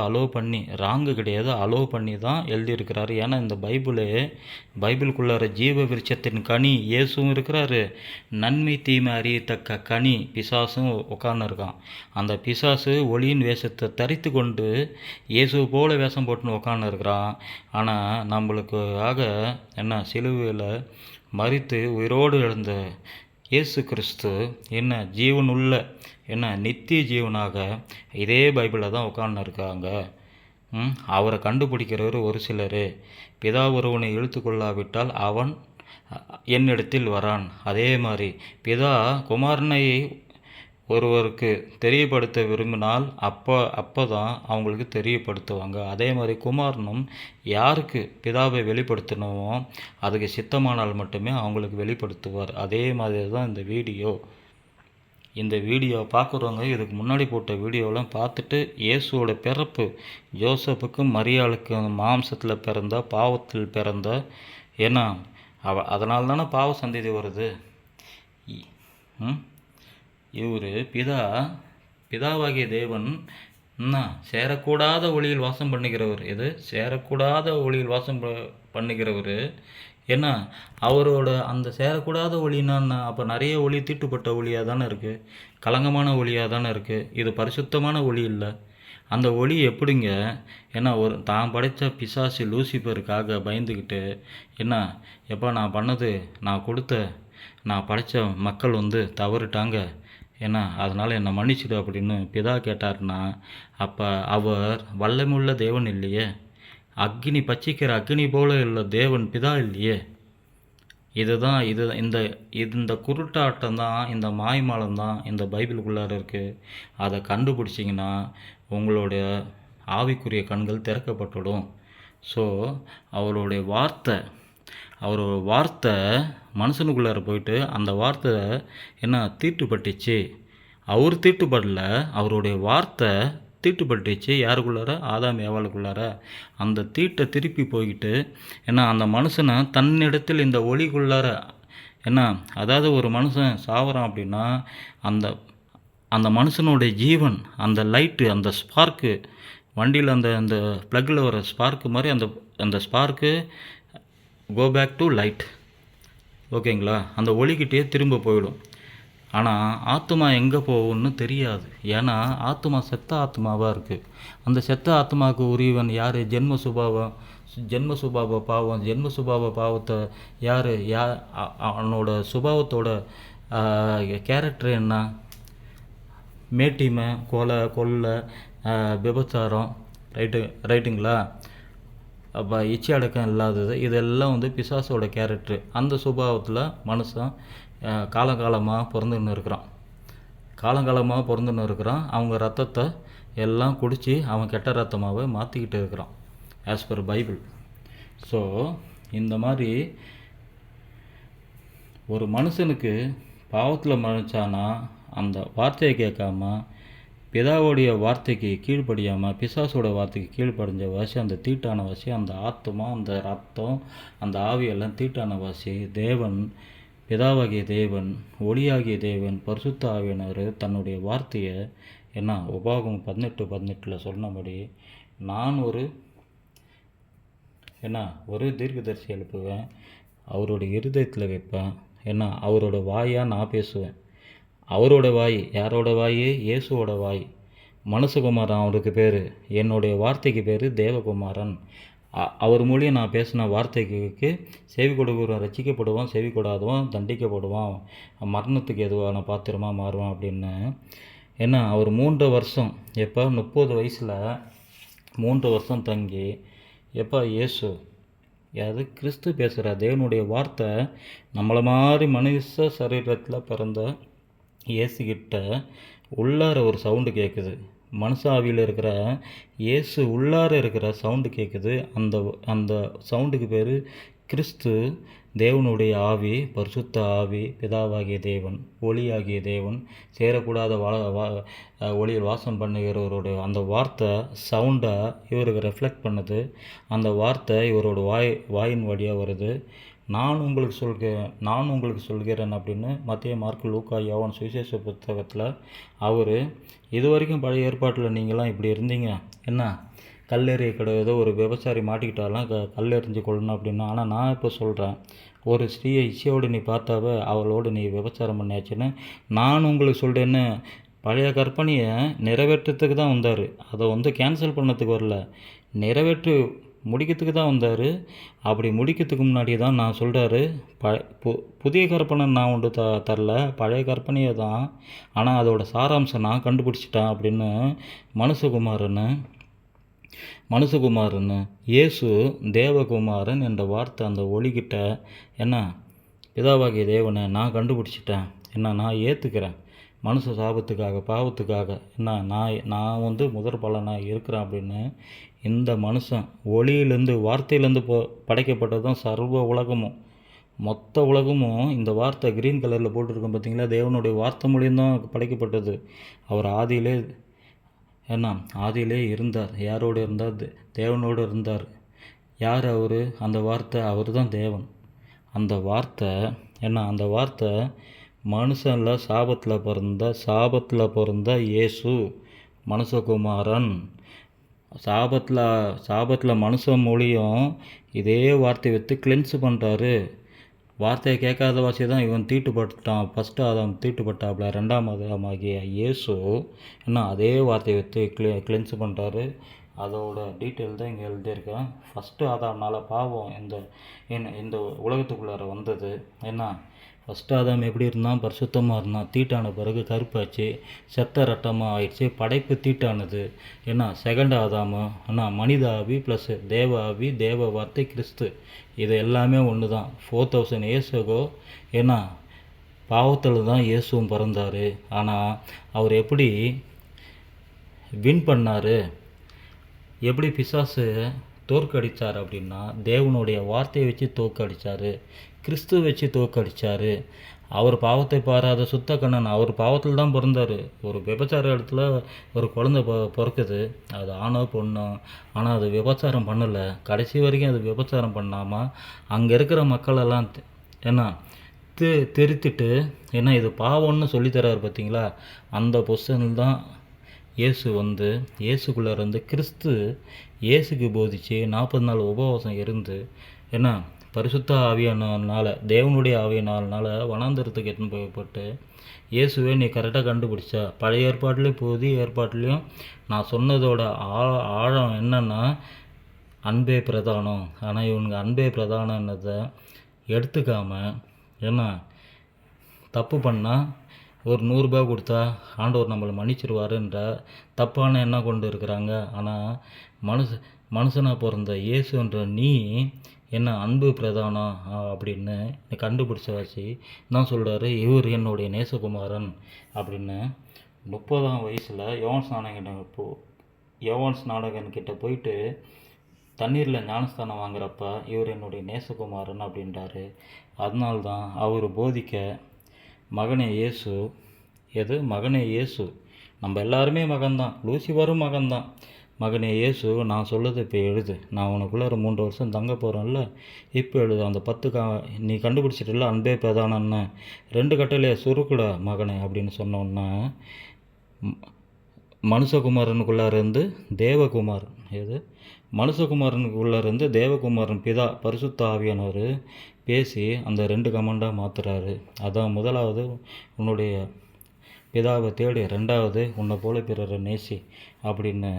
அலோவ் பண்ணி, ராங்கு கிடையாது, அலோவ் பண்ணி தான் எழுதியிருக்கிறாரு. ஏன்னா இந்த பைபிளுக்குள்ளார ஜீவ விருட்சத்தின் கனி இயேசுவும் இருக்கிறாரு, நன்மை தீமை அறியத்தக்க கனி பிசாசும் உட்காந்துருக்கான். அந்த பிசாசு ஒளியின் வேஷத்தை தரித்து கொண்டு இயேசுவை போல வேஷம் போட்டுன்னு உட்காந்துருக்கிறான். ஆனால் நம்மளுக்காக சிலுவையில் மரித்து உயிரோடு எழுந்த இயேசு கிறிஸ்து ஜீவனுள்ள நித்திய ஜீவனாக இதே பைபிளில் தான் உட்காந்துருக்காங்க. அவரை கண்டுபிடிக்கிறவர் ஒரு சிலர். பிதா ஒருவனை இழுத்து கொள்ளாவிட்டால் அவன் என்னிடத்தில் வரான். அதே மாதிரி பிதா குமாரனை ஒருவருக்கு தெரியப்படுத்த விரும்பினால் அப்போ தான் அவங்களுக்கு தெரியப்படுத்துவாங்க. அதே மாதிரி குமாரனும் யாருக்கு பிதாவை வெளிப்படுத்தணுமோ அதுக்கு சித்தமானால் மட்டுமே அவங்களுக்கு வெளிப்படுத்துவார். அதே மாதிரி தான் இந்த வீடியோ பார்க்குறவங்க இதுக்கு முன்னாடி போட்ட வீடியோலாம் பார்த்துட்டு இயேசுவோட பிறப்பு ஜோசப்புக்கும் மரியாளுக்கும் மாம்சத்தில் பிறந்த பாவத்தில் பிறந்த, ஏன்னா அதனால தானே பாவ சந்ததி வருது. இவர் பிதாவாகிய தேவன் என்ன சேரக்கூடாத ஒளியில் வாசம் பண்ணுகிறவர். சேரக்கூடாத ஒளியில் வாசம் பண்ணுகிறவர். ஏன்னா அவரோட அந்த சேரக்கூடாத ஒளின்னா அப்போ நிறைய ஒளி தீட்டுப்பட்ட ஒளியாக தானே இருக்குது, களங்கமான ஒளியாக தானே இருக்குது. இது பரிசுத்தமான ஒளி இல்லை. அந்த ஒளி எப்படிங்க? ஏன்னா தான் படைத்த பிசாசு லூசிஃபருக்காக பயந்துக்கிட்டு என்ன, எப்போ நான் பண்ணது நான் படைத்த மக்கள் தவறுட்டாங்க, ஏன்னா அதனால் என்னை மன்னிச்சிடு அப்படின்னு பிதா கேட்டார்னா, அப்போ அவர் வல்லமுள்ள தேவன் இல்லையே, அக்னி பச்சிக்கிற அக்னி போல உள்ள தேவன் பிதா இல்லையே. இந்த குருட்டாட்டம் தான், இந்த மாய்மாலம் தான் இந்த பைபிளுக்குள்ளார இருக்குது. அதை கண்டுபிடிச்சிங்கன்னா உங்களுடைய ஆவிக்குரிய கண்கள் திறக்கப்பட்டுடும். ஸோ அவரோட வார்த்தை மனுஷனுக்குள்ளார போயிட்டு அந்த வார்த்தை என்ன தீட்டுப்பட்டுச்சு. அவர் தீட்டுப்படல, அவருடைய வார்த்தை தீட்டுப்பட்டுச்சு. யாருக்குள்ளார? ஆதாம் ஏவாளுக்குள்ளார. அந்த தீட்டை திருப்பி போய்கிட்டு ஏன்னா அந்த மனுஷனை தன்னிடத்தில் இந்த ஒளிக்குள்ளார அதாவது ஒரு மனுஷன் சாவறான் அப்படின்னா அந்த மனுஷனுடைய ஜீவன், அந்த லைட்டு, அந்த ஸ்பார்க்கு, வண்டியில் அந்த ப்ளக்கில் வர ஸ்பார்க்கு மாதிரி அந்த spark go back to light. ஓகேங்களா? அந்த ஒளிக்கிட்டே திரும்ப போயிடும். ஆனால் ஆத்மா எங்கே போகும்னு தெரியாது. ஏன்னா ஆத்மா செத்த ஆத்மாவாக இருக்குது. அந்த செத்த ஆத்மாவுக்கு உரியவன் யார்? ஜென்ம சுபாவ பாவத்தை அவனோட சுபாவத்தோட கேரக்டர் என்ன? மேட்டிமை, கொலை, விபச்சாரம், ரைட்டுங்களா? அப்போ இச்சை அடக்கம் இல்லாதது, இதெல்லாம் பிசாசோட கேரக்டரு. அந்த சுபாவத்தில் மனுஷன் காலங்காலமாக பிறந்துன்னு இருக்கிறான். அவங்க ரத்தத்தை எல்லாம் குடித்து அவன் கெட்ட ரத்தமாகவே மாற்றிக்கிட்டு இருக்கிறான் ஆஸ் பர் பைபிள். ஸோ இந்த மாதிரி ஒரு மனுஷனுக்கு பாவத்தில் மன்னிச்சானா அந்த வார்த்தையை கேட்காம பிதாவுடைய வார்த்தைக்கு கீழ்ப்படியாமல் பிசாசோட வார்த்தைக்கு கீழ்ப்படிஞ்ச வாசி அந்த தீட்டான வாசி, அந்த ஆத்மா, அந்த ரத்தம், அந்த ஆவியெல்லாம் தீட்டான வாசி. தேவன், பிதாவாகிய தேவன், ஒளியாகிய தேவன், பரிசுத்த ஆவியினர் தன்னுடைய வார்த்தையை உபாகமம் 18:18 சொன்னபடி நான் ஒரு தீர்க்கதரிசி எழுப்புவேன், அவருடைய இருதயத்தில் வைப்பேன். அவரோட வாயாக நான் பேசுவேன். அவரோட வாய், யாரோட வாய்? இயேசுவோட வாய். மனுஷகுமாரன் அவருக்கு பேர். என்னுடைய வார்த்தைக்கு பேர் தேவகுமாரன். அவர் மூலியம் நான் பேசின வார்த்தைக்கு செவி கொடுக்குறவன் ரசிக்கப்படுவான், செவி கொடாதவன் தண்டிக்கப்படுவான், மரணத்துக்கு எதுவான பாத்திரமாக மாறுவான் அப்படின்னு. அவர் 3 வருஷம் 30 வயசில் 3 வருஷம் தங்கி இயேசு கிறிஸ்து பேசுகிற தேவனுடைய வார்த்தை நம்மளை மாதிரி மனுஷ சரீரத்தில் பிறந்த இயேசுகிட்ட உள்ளார ஒரு சவுண்டு கேட்குது. மனுஷாவியில் இருக்கிற இயேசு உள்ளார இருக்கிற சவுண்டு கேட்குது. அந்த சவுண்டுக்கு பேர் கிறிஸ்து, தேவனுடைய ஆவி, பரிசுத்த ஆவி, பிதாவாகிய தேவன், ஒளியாகிய தேவன், சேரக்கூடாத ஒளியில் வாசம் பண்ணுகிறவருடைய அந்த வார்த்தை சவுண்டை இவருக்கு ரெஃப்ளெக்ட் பண்ணுது. அந்த வார்த்தை இவரோட வாயின் வழியாக வருது. நான் உங்களுக்கு சொல்கிறேன் அப்படின்னு மத்திய, மார்க்கு, லூக்கா, யோவான் சுவிசேஷ புத்தகத்தில் அவர் இது வரைக்கும் பழைய ஏற்பாட்டில் நீங்களாம் இப்படி இருந்தீங்க, கல்லெறிய கிடையாது, ஒரு விபச்சாரி மாட்டிக்கிட்டாலாம் கல்லெறிஞ்சு கொள்ளணும் அப்படின்னா. ஆனால் நான் இப்போ சொல்கிறேன், ஒரு ஸ்ரீயை இச்சையோடு நீ பார்த்தாவே அவளோடு நீ விபச்சாரம் பண்ணியாச்சுன்னு நான் உங்களுக்கு சொல்கிறேன்னு. பழைய கற்பனையை நிறைவேற்றத்துக்கு தான் வந்தார். அதை கேன்சல் பண்ணதுக்கு வரல, நிறைவேற்று முடிக்கிறதுக்கு தான் வந்தார். அப்படி முடிக்கிறதுக்கு முன்னாடி தான் நான் சொல்கிறாரு, புதிய கற்பனை நான் ஒன்று தரல, பழைய கற்பனையே தான், ஆனால் அதோட சாராம்சம் நான் கண்டுபிடிச்சிட்டேன் அப்படின்னு மனுஷகுமாரன் இயேசு தேவகுமாரன் என்ற வார்த்தை அந்த ஒளிக்கிட்ட பிதாவாகிய தேவனை நான் கண்டுபிடிச்சிட்டேன், நான் ஏற்றுக்கிறேன், மனுஷ சாபத்துக்காக பாவத்துக்காக என்ன நான் வந்து முதற் பலனாக இருக்கிறேன் அப்படின்னு இந்த மனுஷன் ஒளியிலேருந்து வார்த்தையிலேருந்து படைக்கப்பட்டது தான் சர்வ உலகமும். மொத்த உலகமும் இந்த வார்த்தை க்ரீன் கலரில் போட்டிருக்கோம் பார்த்தீங்களா, தேவனுடைய வார்த்தை மூலியம்தான் படைக்கப்பட்டது. அவர் ஆதியிலே இருந்தார். யாரோடு இருந்தார்? தேவனோடு இருந்தார். யார் அவர்? அந்த வார்த்தை அவர் தான் தேவன். அந்த வார்த்தை மனுஷனில் சாபத்தில் பிறந்த இயேசு மனுஷகுமாரன். சாபத்தில் மனுஷன் மூலியம் இதே வார்த்தையை வைத்து கிளென்ஸ் பண்ணுறாரு. வார்த்தையை கேட்காத வாசி தான் இவன் தீட்டுப்பட்டான். ஃபஸ்ட்டு ஆதாம் தீட்டுப்பட்டாப்புல. ரெண்டாம் ஆதாமாகிய இயேசு அதே வார்த்தையை வைத்து கிளென்ஸ் பண்ணுறாரு. அதோட டீட்டெயில் தான் இங்கே எழுதியிருக்கேன். ஃபஸ்ட்டு ஆதாம்னால பாவம் இந்த உலகத்துக்குள்ளார வந்தது. ஃபஸ்ட்டு ஆதாம் எப்படி இருந்தான்? பரிசுத்தமாக இருந்தான். தீட்டான பிறகு கருப்பாச்சு, செத்த ரத்தமாக ஆயிடுச்சு, படைப்பு தீட்டானது. செகண்ட் ஆதாமு மனித ஆவி ப்ளஸ் தேவ ஆவி, தேவ வார்த்தை கிறிஸ்து, இது எல்லாமே ஒன்று தான். 4000 years ago பாவத்தில் தான் இயேசுவும் பிறந்தார். ஆனால் அவர் எப்படி வின் பண்ணார், எப்படி பிசாசு தோற்கடித்தார் அப்படின்னா, தேவனுடைய வார்த்தையை வச்சு தோற்கடித்தார், கிறிஸ்துவ வச்சு தோற்கடித்தார். அவர் பாவத்தை பாராத சுத்த கண்ணன். அவர் பாவத்தில் தான் பிறந்தார். ஒரு விபச்சார இடத்துல ஒரு குழந்தை பிறக்குது, அது ஆணோ பொண்ணோ, ஆனால் அது விபச்சாரம் பண்ணலை. கடைசி வரைக்கும் அது விபச்சாரம் பண்ணாமல் அங்கே இருக்கிற மக்களெல்லாம் திருத்திட்டு இது பாவம்னு சொல்லித்தராரு பார்த்தீங்களா. அந்த பொசிஷனில் தான் இயேசு வந்து இயேசுக்குள்ளே இருந்து கிறிஸ்து இயேசுக்கு போதிச்சு 40 நாள் உபவாசம் இருந்து பரிசுத்த ஆவியானால, தேவனுடைய ஆவியானால வனாந்தரத்துக்கு எடுத்துன்னு போய்பட்டு, இயேசுவே நீ கரெக்டாக கண்டுபிடிச்சா. பழைய ஏற்பாட்டிலையும் புதிய ஏற்பாட்டிலையும் நான் சொன்னதோட ஆழம் என்னென்னா அன்பே பிரதானம். ஆனால் இவனுங்க அன்பே பிரதானன்றதை எடுத்துக்காமல் தப்பு பண்ணால் ஒரு 100 ரூபாய் கொடுத்தா ஆண்டவர் நம்மளை மன்னிச்சிருவாருன்ற தப்பான எண்ணம் கொண்டு இருக்கிறாங்க. ஆனால் மனுஷனாக பிறந்த இயேசுன்ற நீ அன்பு பிரதானம் அப்படின்னு கண்டுபிடிச்ச வச்சு தான் சொல்கிறாரு, இவர் என்னுடைய நேசகுமாரன் அப்படின்னு. 30ஆம் வயசில் யோவான் ஸ்நானகன்கிட்ட போயிட்டு தண்ணீரில் ஞானஸ்தானம் வாங்குறப்ப இவர் என்னுடைய நேசகுமாரன் அப்படின்றாரு. அதனால்தான் அவர் போதிக்க மகனே இயேசு, நம்ம எல்லாருமே மகன்தான், லூசிஃபரும் மகன்தான். மகனே இயேசு, நான் சொல்லது இப்போ எழுது. நான் உனக்குள்ளார 3 வருஷம் தங்க போகிறேன்ல, இப்போ எழுது. அந்த 10 நீ கண்டுபிடிச்சிட்டில்ல அன்பே பிரதானன்னு 2 கட்டளையை சுருக்குடா மகனே அப்படின்னு சொன்னோன்னா, மனுஷகுமாரனுக்குள்ளார தேவகுமாரன் மனுஷகுமாரனுக்குள்ளார தேவகுமாரன் பிதா பரிசுத்த ஆவியானவர் பேசி அந்த 2 கமாண்டாக மாற்றுறாரு. அதான் முதலாவது உன்னுடைய பிதாவை தேடி, 2வது உன்னை போல பிறரை நேசி அப்படின்னு.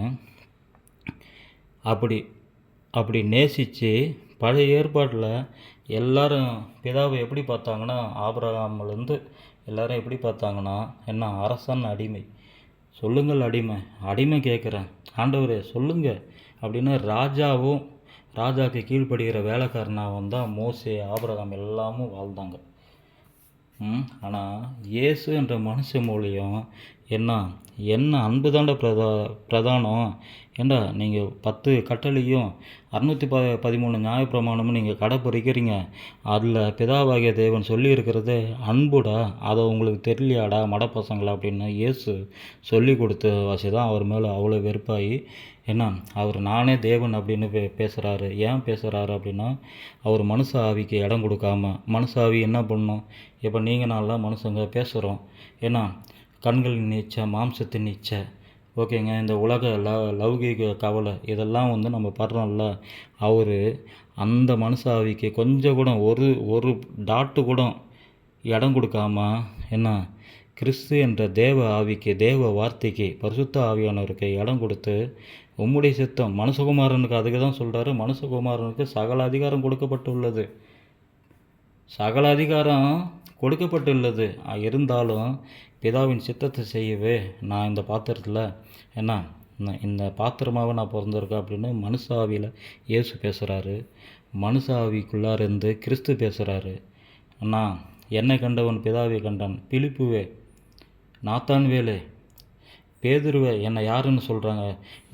அப்படி நேசித்து பழைய ஏற்பாட்டில் எல்லாரும் பிதாவை எப்படி பார்த்தாங்கன்னா, ஆபிரகாம்லேருந்து எல்லாரும் எப்படி பார்த்தாங்கன்னா அரசன் அடிமை. சொல்லுங்கள் அடிமை கேட்குறேன் ஆண்டவரே சொல்லுங்க அப்படின்னு. ராஜாவுக்கு கீழ்ப்படுகிற வேலைக்காரனாகவும் தான் மோசே, ஆபிரகாம் எல்லாமும் வாழ்ந்தாங்க. ஆனால் இயேசு என்ற மனுஷ மூலியம் என்ன அன்பு தாண்ட பிரதானம். நீங்கள் 10 கட்டளையும் 613 நியாயப்பிரமாணமும் நீங்கள் கடைப்பிடிக்கிறீங்க. அதில் பிதாவாகிய தேவன் சொல்லியிருக்கிறது அன்புடா, அதை உங்களுக்கு தெரியலையாடா மடப்பசங்களா அப்படின்னு இயேசு சொல்லி கொடுத்த வாசி தான் அவர் மேலே அவ்வளோ வெறுப்பாகி அவர் நானே தேவன் அப்படின்னு பேசுகிறாரு. ஏன் பேசுகிறாரு அப்படின்னா, அவர் மனுஷ ஆவிக்கு இடம் கொடுக்காம. மனுஷ ஆவி என்ன பண்ணணும்? இப்போ நீங்கள் நான்லாம் மனுஷங்க பேசுகிறோம். கண்களின் நீச்சை, மாம்சத்தின் நீச்சை, ஓகேங்க, இந்த உலக லௌகீக கவலை இதெல்லாம் நம்ம படுறோம்ல. அவர் அந்த மனுஷ ஆவிக்கு கொஞ்சம் கூட ஒரு டாட்டு கூட இடம் கொடுக்காம கிறிஸ்து என்ற தேவ ஆவிக்கு, தேவ வார்த்தைக்கு, பரிசுத்த ஆவியானவருக்கு இடம் கொடுத்து உம்முடைய சித்தம். மனுஷகுமாரனுக்கு அதுக்கு தான் சொல்கிறாரு, மனுஷகுமாரனுக்கு சகல அதிகாரம் கொடுக்கப்பட்டுள்ளது. இருந்தாலும் பிதாவின் சித்தத்தை செய்யவே நான் இந்த பாத்திரத்தில் இந்த பாத்திரமாகவே நான் பிறந்திருக்கேன் அப்படின்னு மனுஷ ஆவியில் இயேசு பேசுகிறாரு. மனுஷ ஆவிக்குள்ளார இருந்து கிறிஸ்து பேசுகிறாரு. என்னை கண்டவன் பிதாவை கண்டான். பிலிப்புவே, நாத்தான்வேலே, பேதுருவை என்னை யாருன்னு சொல்கிறாங்க?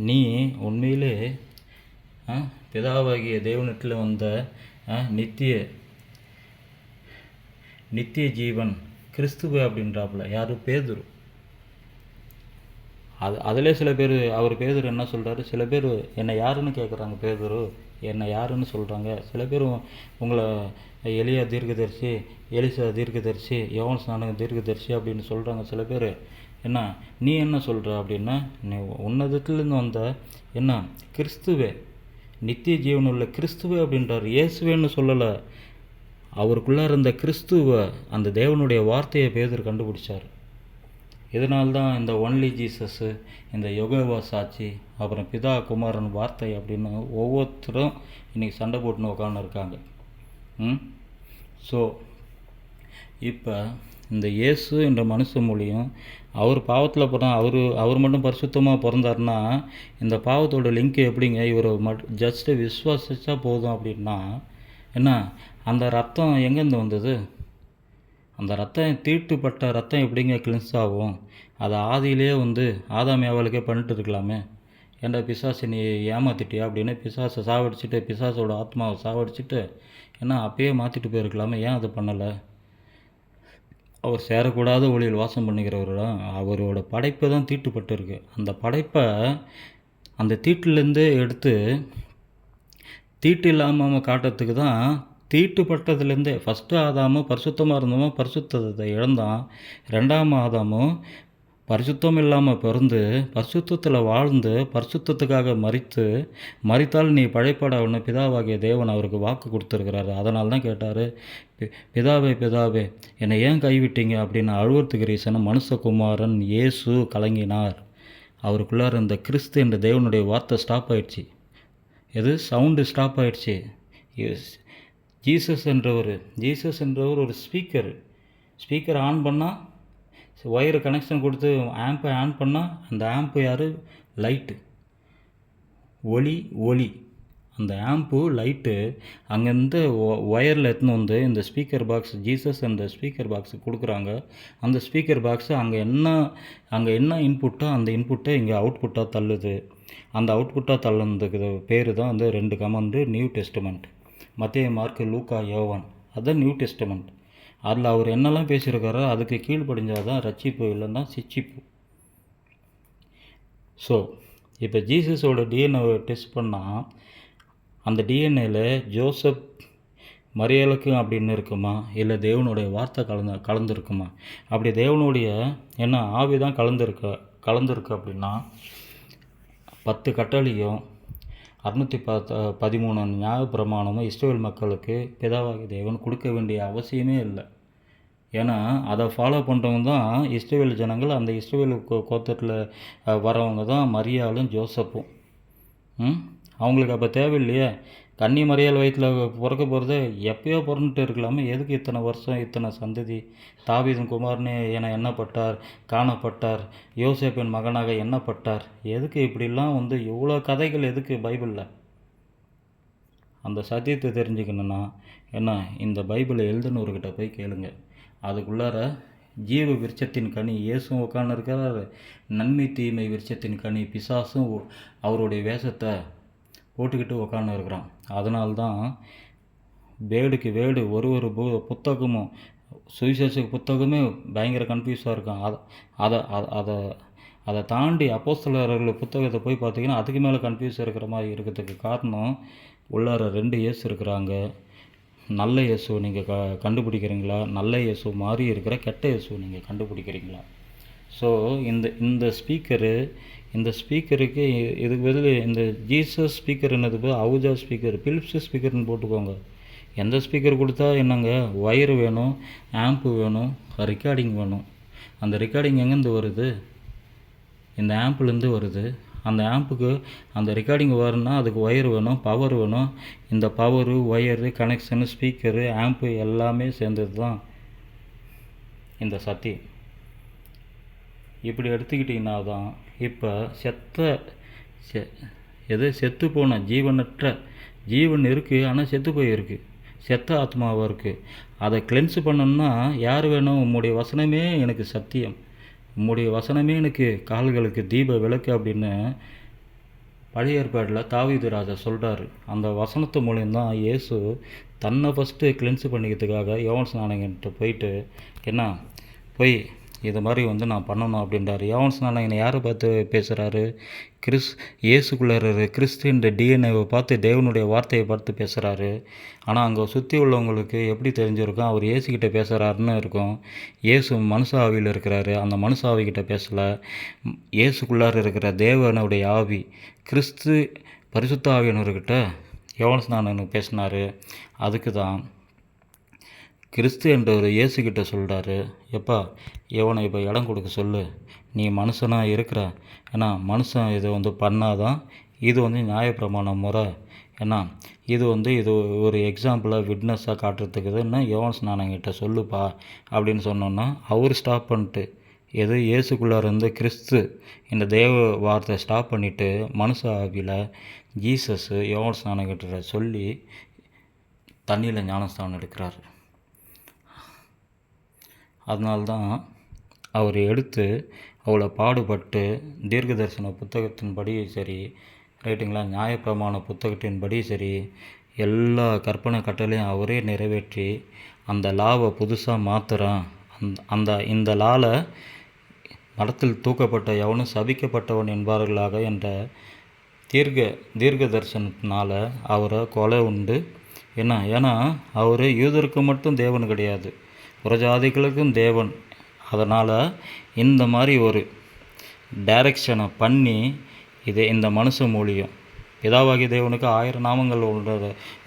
நீ உண்மையிலே பிதாவாகிய தேவனிடத்தில் வந்த நித்திய நித்திய ஜீவன் கிறிஸ்துவ அப்படின்றாப்புல. யார்? பேதுரு. அதிலே சில பேர் அவர் பேதுரு என்ன சொல்கிறாரு, சில பேர் என்னை யாருன்னு கேட்குறாங்க, பேதுரு என்னை யாருன்னு சொல்கிறாங்க. சில பேர் உங்களை எலியா தீர்க்கதரிசி, எலிசா தீர்க்கதரிசி, யோவான் ஸ்நானக தீர்க்கதரிசி அப்படின்னு சொல்கிறாங்க சில பேர். என்ன நீ என்ன சொல்கிற அப்படின்னா, நீ உன்னதத்துலேருந்து வந்த என்ன கிறிஸ்துவே, நித்திய ஜீவனுள்ள கிறிஸ்துவே அப்படின்றார். இயேசுவேன்னு சொல்லலை, அவருக்குள்ளே இருந்த கிறிஸ்துவை, அந்த தேவனுடைய வார்த்தையை பேதுரு கண்டுபிடிச்சார். இதனால்தான் இந்த ஒன்லி ஜீசஸ்ஸு, இந்த யோகோவா சாட்சி, அப்புறம் பிதா குமாரன் வார்த்தை அப்படின்னு ஒவ்வொருத்தரும் இன்றைக்கி சண்டை போட்டுன்னு உட்காந்துருக்காங்க. ஸோ இப்போ இந்த இயேசு என்ற மனுஷ மொழியும் அவர் பாவத்தில் பிறந்த அவர் மட்டும் பரிசுத்தமாக பிறந்தாருன்னா இந்த பாவத்தோட லிங்க் எப்படிங்க? இவரை ஜஸ்ட்டு விசுவாசிச்சா போதும் அப்படின்னா என்ன? அந்த ரத்தம் எங்கேருந்து வந்தது? அந்த ரத்தம் தீட்டுப்பட்ட ரத்தம் எப்படிங்க கிளின்ஸ் ஆகும்? அதை ஆதியிலே ஆதாம் ஏவாளுக்கே பண்ணிட்டு இருக்கலாமே. ஏன்டா பிசாசு நீ ஏமாத்திட்டியா அப்படின்னு பிசாசை சாவடிச்சுட்டு, பிசாசோட ஆத்மாவை சாவடிச்சுட்டு ஏன்னா அப்பயே மாற்றிட்டு போயிருக்கலாமே. ஏன் அதை பண்ணலை? அவர் சேரக்கூடாத ஒளியில் வாசம் பண்ணிக்கிறவரிடம் அவரோட படைப்பு தான் தீட்டுப்பட்டு இருக்கு. அந்த படைப்பை அந்த தீட்டுலேருந்து எடுத்து தீட்டு இல்லாமல் காட்டுறதுக்கு தான் தீட்டுப்பட்டதுலேருந்தே ஃபஸ்ட்டு ஆதாமும் பரிசுத்தமாக இருந்தோமோ பரிசுத்தத்தை இழந்தான். ரெண்டாம் ஆதாமும் பரிசுத்தம் இல்லாமல் பிறந்து பரிசுத்தத்தில் வாழ்ந்து பரிசுத்தத்துக்காக மறித்தால் நீ பழைப்படாவுன்னு பிதாவாகிய தேவன் அவருக்கு வாக்கு கொடுத்துருக்கிறாரு. அதனால தான் கேட்டார், பிதாவே பிதாவே என்னை ஏன் கைவிட்டீங்க அப்படின்னு அழுவத்துக்கு ரீசன் மனுஷகுமாரன் இயேசு கலங்கினார். அவருக்குள்ளே இருந்த கிறிஸ்து என்ற தேவனுடைய வார்த்தை ஸ்டாப் ஆயிடுச்சு. எது? சவுண்டு ஸ்டாப் ஆயிடுச்சு. ஜீசஸ் என்றவர் ஒரு ஸ்பீக்கர் ஆன் பண்ணால் ஒயரு கனெக்ஷன் கொடுத்து ஆம்பை ஆன் பண்ணால் அந்த ஆம்பு யார்? லைட்டு, ஒளி. அந்த ஆம்பு லைட்டு அங்கேருந்து ஒயரில் எடுத்துன்னு இந்த ஸ்பீக்கர் பாக்ஸ், ஜீசஸ் அந்த ஸ்பீக்கர் பாக்ஸு கொடுக்குறாங்க. அந்த ஸ்பீக்கர் பாக்ஸு அங்கே என்ன இன்புட்டோ அந்த இன்புட்டை இங்கே அவுட்புட்டாக தள்ளுது. அந்த அவுட்புட்டாக தள்ளுனதுக்கு பேர் தான் 2 கமாண்டு நியூ டெஸ்டமெண்ட். மத்தேயு, மார்க்கு, லூக்கா, யோவான், அதுதான் நியூ டெஸ்டமெண்ட். அதில் அவர் என்னெல்லாம் பேசியிருக்காரோ அதுக்கு கீழ்ப்படிஞ்சால் தான் ரட்சிப்பு, இல்லைன்னா சிச்சிப்பு. ஸோ இப்போ ஜீசஸோட டிஎன்ஏ டெஸ்ட் பண்ணால் அந்த டிஎன்ஏல ஜோசப் மரியாளுக்கு அப்படின்னு இருக்குமா, இல்லை தேவனுடைய வார்த்தை கலந்துருக்குமா? அப்படி தேவனுடைய ஆவி தான் கலந்துருக்கு அப்படின்னா 10 கட்டளையும் 613 நியாய பிரமாணமும் இஸ்ரவேல் மக்களுக்கு பிதாவாகிய தேவன் கொடுக்க வேண்டிய அவசியமே இல்லை. ஏன்னா அதை ஃபாலோ பண்ணுறவங்க தான் இஸ்ரவேல் ஜனங்கள். அந்த இஸ்ரவேல் கோத்திரத்தில் வரவங்க தான் மரியாளும் ஜோசப்பும். அவங்களுக்கு அப்போ தேவையில்லையே. கன்னி மரியாள் வயிற்றில் பிறக்க போகிறது எப்பயோ பிறந்துட்டு இருக்கலாமே. எதுக்கு இத்தனை வருஷம், இத்தனை சந்ததி? தாவீதின் குமாரனே என எண்ணப்பட்டார், காணப்பட்டார், யோசேப்பின் மகனாக எண்ணப்பட்டார். எதுக்கு இப்படிலாம் இவ்வளோ கதைகள் எதுக்கு பைபிளில்? அந்த சத்தியத்தை தெரிஞ்சுக்கணுன்னா இந்த பைபிளை எழுதுனவர்கிட்ட போய் கேளுங்க. அதுக்குள்ளார ஜீவ விருட்சத்தின் கனி இயேசுவும் உட்கார்ந்து இருக்கிறார், நன்மை தீமை விருட்சத்தின் கனி பிசாசும் அவருடைய வேஷத்தை போட்டுக்கிட்டு உட்காந்து இருக்கிறான். அதனால்தான் வேடுக்கு வேடு ஒரு புத்தகமும் சுவிசேஷ புத்தகமே பயங்கர கன்ஃபியூஸாக இருக்கும். அதை தாண்டி அப்போஸ்தலர்கள் புத்தகத்தை போய் பார்த்தீங்கன்னா அதுக்கு மேலே கன்ஃபியூஸ் இருக்கிற மாதிரி இருக்கிறதுக்கு காரணம் உள்ளார 2 இயேசு இருக்கிறாங்க. நல்ல இயேசு நீங்கள் கண்டுபிடிக்கிறீங்களா? நல்ல இயேசு மாதிரி இருக்கிற கெட்ட இயேசு நீங்கள் கண்டுபிடிக்கிறீங்களா? ஸோ இந்த ஸ்பீக்கருக்கு இதுக்கு பதில் இந்த ஜீசஸ் ஸ்பீக்கர் என்னது அவுஜா ஸ்பீக்கர், பிலிப்ஸ் ஸ்பீக்கர்னு போட்டுக்கோங்க. எந்த ஸ்பீக்கர் கொடுத்தா என்னங்க? ஒயர் வேணும், ஆம்பு வேணும், ரெக்கார்டிங் வேணும். அந்த ரெக்கார்டிங் எங்கேருந்து வருது? இந்த ஆம்புலேருந்து வருது. அந்த ஆம்புக்கு அந்த ரெக்கார்டிங் வரணும்னா அதுக்கு ஒயர் வேணும், பவர் வேணும். இந்த பவரு, ஒயரு, கனெக்ஷனு, ஸ்பீக்கரு, ஆம்பு எல்லாமே சேர்ந்தது தான் இந்த சத்தியம். இப்படி எடுத்துக்கிட்டிங்கன்னா தான் இப்போ செத்து போன ஜீவனற்ற ஜீவன் இருக்குது, ஆனால் செத்து போயிருக்கு, செத்த ஆத்மாவாக இருக்குது. அதை கிளென்ஸ் பண்ணணும்னா யார் வேணும்? உம்முடைய வசனமே எனக்கு சத்தியம், உம்முடைய வசனமே எனக்கு கால்களுக்கு தீப விளக்கு அப்படின்னு பழைய ஏற்பாட்டில் தாவீது ராஜா சொல்கிறாரு. அந்த வசனத்து மூலியம்தான் இயேசு தன்னை ஃபஸ்ட்டு கிளென்ஸ் பண்ணிக்கிறதுக்காக யோவான் ஸ்நானகன்கிட்ட போயிட்டு என்ன போய் இது மாதிரி நான் பண்ணணும் அப்படின்றாரு. யோவான் ஸ்நானகன் யாரை பார்த்து பேசுகிறாரு? இயேசுக்குள்ளே இருக்கிற கிறிஸ்துன்ற டிஎன்ஏவை பார்த்து, தேவனுடைய வார்த்தையை பார்த்து பேசுகிறாரு. ஆனால் அங்கே சுற்றி உள்ளவங்களுக்கு எப்படி தெரிஞ்சிருக்கும் அவர் இயேசுக்கிட்ட பேசுகிறாருன்னு இருக்கும். இயேசு மனுஷ ஆவியில் இருக்கிறாரு, அந்த மனுஷ ஆவிக்கிட்ட பேசலை. இயேசுக்குள்ளார இருக்கிற தேவனுடைய ஆவி கிறிஸ்து பரிசுத்த ஆவியினர்கிட்ட யோவான் ஸ்நானகன் பேசினார். அதுக்கு தான் கிறிஸ்து என்றவர் இயேசுக்கிட்ட சொல்கிறாரு, எப்பா இவனை இப்போ இடம் கொடுக்க சொல்லு, நீ மனுஷனாக இருக்கிற, ஏன்னா மனுஷன் இது பண்ணாதான் இது நியாயப்பிரமாண முறை, ஏன்னா இது ஒரு எக்ஸாம்பிளாக விட்னஸாக காட்டுறதுக்குதுன்னு யோவான் ஸ்நானகிட்ட சொல்லுப்பா அப்படின்னு சொன்னோன்னா அவர் ஸ்டாப் பண்ணிட்டு இயேசுக்குள்ளார இருந்து கிறிஸ்து இந்த தேவ வார்த்தை ஸ்டாப் பண்ணிவிட்டு மனுஷ ஆவியில் ஜீசஸ் யோவான் ஸ்நானகிட்ட சொல்லி தண்ணியில் ஞானஸ்தானம் எடுக்கிறார். அதனால்தான் அவர் எடுத்து அவ்வளோ பாடுபட்டு தீர்க்க தரிசன புத்தகத்தின்படி சரி, ரைட்டுங்களா, நியாயப்பிரமாண புத்தகத்தின்படி சரி, எல்லா கற்பனை கட்டளையும் அவரே நிறைவேற்றி அந்த லாவை புதுசாக மாற்றுறான். இந்த லாவில் மரத்தில் தூக்கப்பட்ட எவனும் சபிக்கப்பட்டவன் என்பார்களாக என்ற தீர்க்க தரிசனத்தினால அவரை கொலை உண்டு. ஏன்னா அவர் யூதருக்கு மட்டும் தேவன் கிடையாது, புறஜாதிகளுக்கும் தேவன். அதனால் இந்த மாதிரி ஒரு டைரக்ஷனை பண்ணி இந்த மனுஷ மூலியம் பிதாவாகிய தேவனுக்கு 1000 நாமங்கள்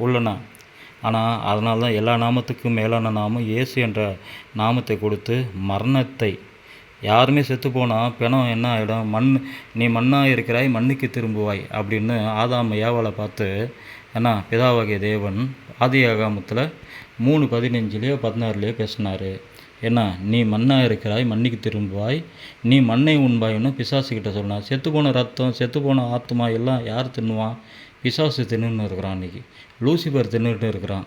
உள்ளன. ஆனால் அதனால தான் எல்லா நாமத்துக்கும் மேலான நாமம் இயேசு என்ற நாமத்தை கொடுத்து மரணத்தை, யாருமே செத்து போனால் பிணம் என்ன ஆகிடும், நீ மண்ணாக இருக்கிறாய் மண்ணுக்கு திரும்புவாய் அப்படின்னு ஆதாம் ஏவாளை பார்த்து பிதாவாகிய தேவன் ஆதியாகமத்தில் 3:15 16 பேசினார். நீ மண்ணாக இருக்கிறாய் மண்ணுக்கு திரும்புவாய், நீ மண்ணை உண்பாயின்னு பிசாசுக்கிட்ட சொன்னார். செத்துப்போன ரத்தம், செத்துப்போன ஆத்மா எல்லாம் யார் தின்னுவான்? பிசாசு தின்னுன்னு இருக்கிறான். அன்றைக்கி லூசிபர் தின்னுட்டு இருக்கிறான்.